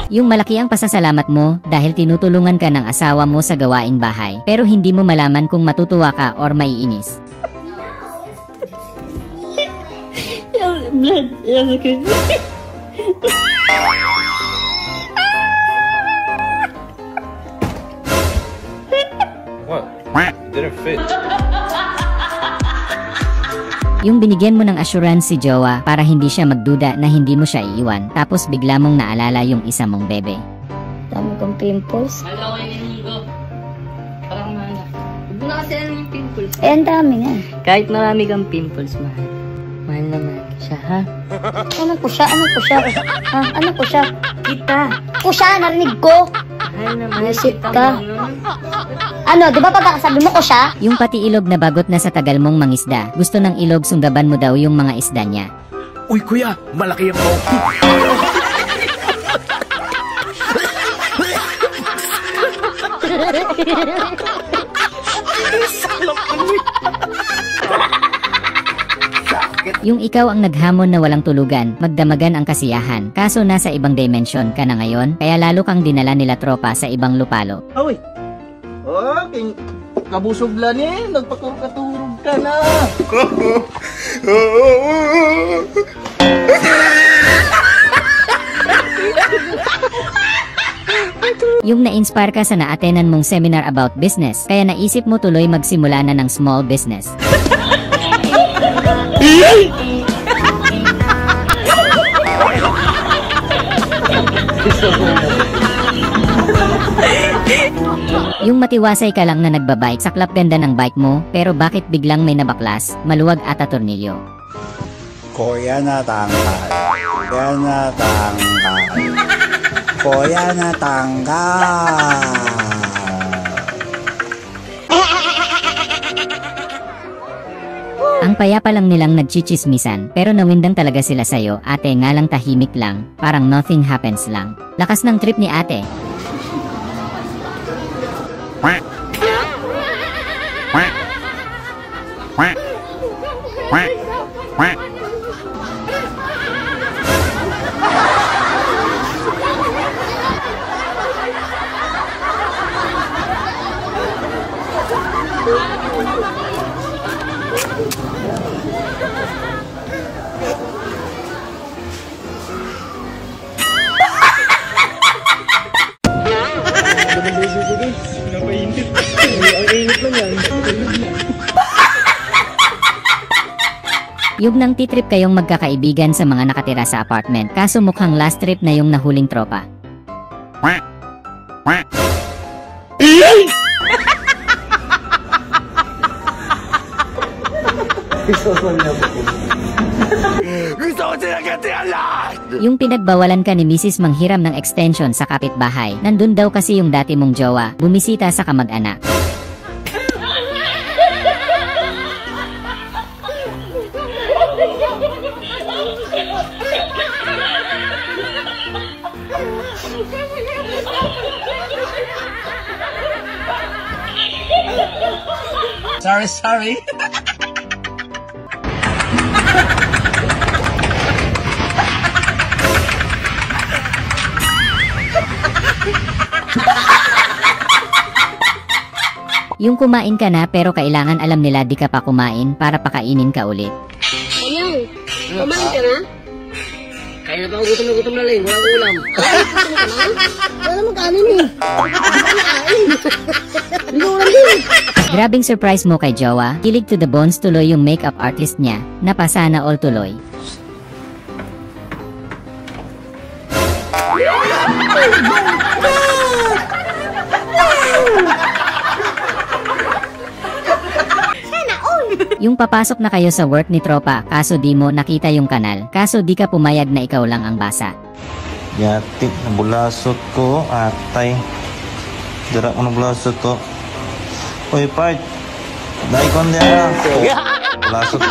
Yung malaki ang pasasalamat mo dahil tinutulungan ka ng asawa mo sa gawaing bahay, pero hindi mo malaman kung matutuwa ka or maiinis. Blood, What? Didn't fit. Yung binigyan mo ng assurance si Jowa para hindi siya magduda na hindi mo siya iiwan, tapos bigla mong naalala yung isa mong bebe. Dami kong pimples. Alam ko yung go. Parang mana. Huwag na kasi alam yung pimples. Eh, ang dami nga. Kahit marami kang pimples, mahal. Mahal naman siya, ha? Ano po siya? Ano po siya? Ha? Ano po siya? Kita. Po siya, narinig ko. Mahal naman Isip kita ka. mo. Ano, di ba pagkakasabi mo ko siya? Yung pati ilog na bagot na sa tagal mong mangisda, gusto ng ilog sunggaban mo daw yung mga isda niya. Uy kuya, malaki ang mo. Yung ikaw ang naghamon na walang tulugan, magdamagan ang kasiyahan, kaso nasa ibang dimension ka na ngayon, kaya lalo kang dinala nila tropa sa ibang lupalo. Uy! Oh, king kabusog lang eh. Nagpaturog ka na. Yung na-inspire ka sa na-attenan mong seminar about business, kaya naisip mo tuloy magsimula na ng small business. Yung matiwasay ka lang na nagbabike, saklap ganda ng bike mo, pero bakit biglang may nabaklas, maluwag ata tornilyo? Kuya na tangkal. Kuya na tangkal. Kuya na tangkal. Ang payapa lang nilang nagchichismisan, pero nawindang talaga sila sa'yo, ate nga lang tahimik lang, parang nothing happens lang. Lakas ng trip ni ate. Yung nang titrip kayong magkakaibigan sa mga nakatira sa apartment, kaso mukhang last trip na yung nahuling tropa. Gusto ko sila lahat! Yung pinagbawalan ka ni Mrs. manghiram ng extension sa kapitbahay, nandun daw kasi yung dati mong jowa, bumisita sa kamag-anak. Sorry. Yung kumain ka na pero kailangan alam nila di ka pa kumain para pakainin ka ulit. Ano? Kumain ka na? Kaya pa gutom na rin. Walang ulam. Wala naman kanin eh. Hindi ko ulam din. Grabing surprise mo kay jowa, kilig to the bones tuloy yung makeup artist niya, napasana all tuloy. Yung papasok na kayo sa work ni tropa, kaso di mo nakita yung kanal, kaso di ka pumayag na ikaw lang ang basa. Yatik, nabulasot ko, atay. Dirak mo nabulasot ko. Uy, part. Dahil ko hindi na. Bulasot ko.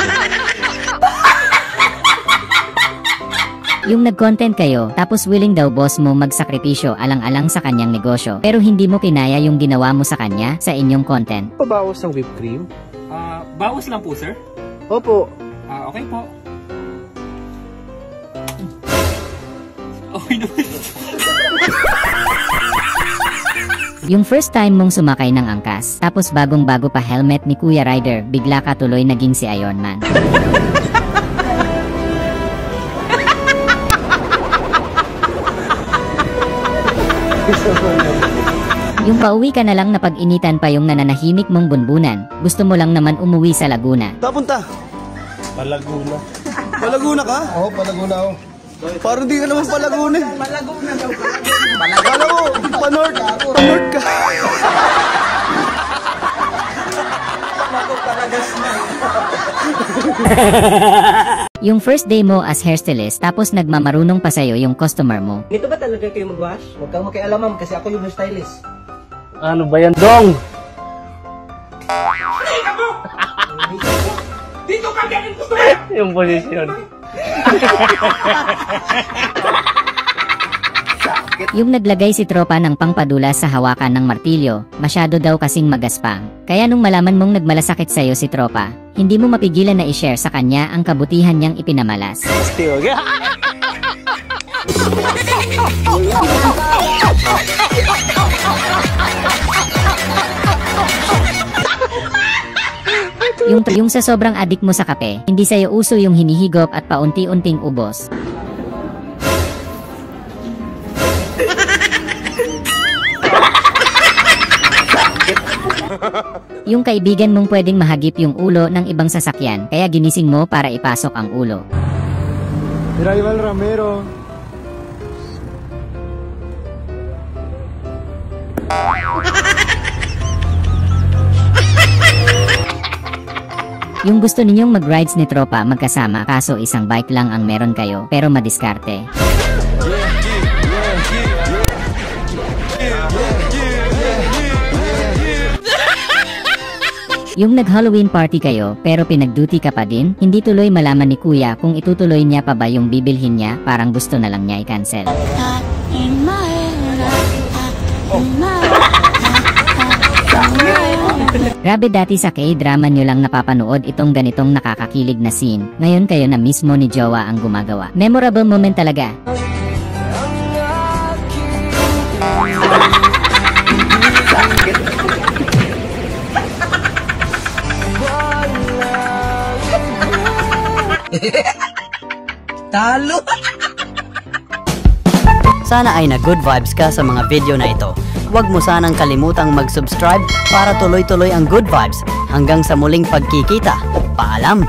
Yung nag-content kayo, tapos willing daw boss mo magsakripisyo alang-alang sa kanyang negosyo, pero hindi mo kinaya yung ginawa mo sa kanya sa inyong content. Pabawas ng whipped cream? Bawas lang po, sir. Opo. Okay po. Okay naman. Yung first time mong sumakay ng angkas, tapos bagong-bago pa helmet ni Kuya Rider, bigla ka tuloy naging si Iron Man. Yung pauwi ka na lang na pag-initan pa yung nananahimik mong bunbunan, gusto mo lang naman umuwi sa Laguna. Papunta? Palaguna. Palaguna ka? Oo, Palaguna ako. Parang di ka naman Palaguna eh. Palaguna daw. Kala ko, pa-north ka. Yung first day mo as hairstylist, tapos nagmamarunong pa sa'yo yung customer mo. Dito ba talaga kayo mag-wash? Huwag kang makialamam kasi ako yung stylist. Ano ba yan, Dong? Dito ka galing gusto Yung posisyon. Yung naglagay si tropa ng pangpadula sa hawakan ng martilyo, masyado daw kasing magaspang. Kaya nung malaman mong nagmalasakit sa'yo si tropa, hindi mo mapigilan na i-share sa kanya ang kabutihan niyang ipinamalas. Yung sa sobrang adik mo sa kape, hindi sa'yo uso yung hinihigop at paunti-unting ubos. Yung kaibigan mong pwedeng mahagip yung ulo ng ibang sasakyan, kaya ginising mo para ipasok ang ulo. Rival Ramiro. Yung gusto ninyong mag-rides ni tropa magkasama kaso isang bike lang ang meron kayo pero madiskarte. Yung nag-Halloween party kayo pero pinag-duty ka pa din, hindi tuloy malaman ni kuya kung itutuloy niya pa ba yung bibilhin niya, parang gusto na lang niya i-cancel. Grabe, dati sa K-drama nyo lang napapanood itong ganitong nakakakilig na scene. Ngayon kayo na mismo ni jowa ang gumagawa. Memorable moment talaga. Talo! Sana ay na good vibes ka sa mga video na ito. Huwag mo sanang kalimutang mag-subscribe para tuloy-tuloy ang good vibes. Hanggang sa muling pagkikita. Paalam!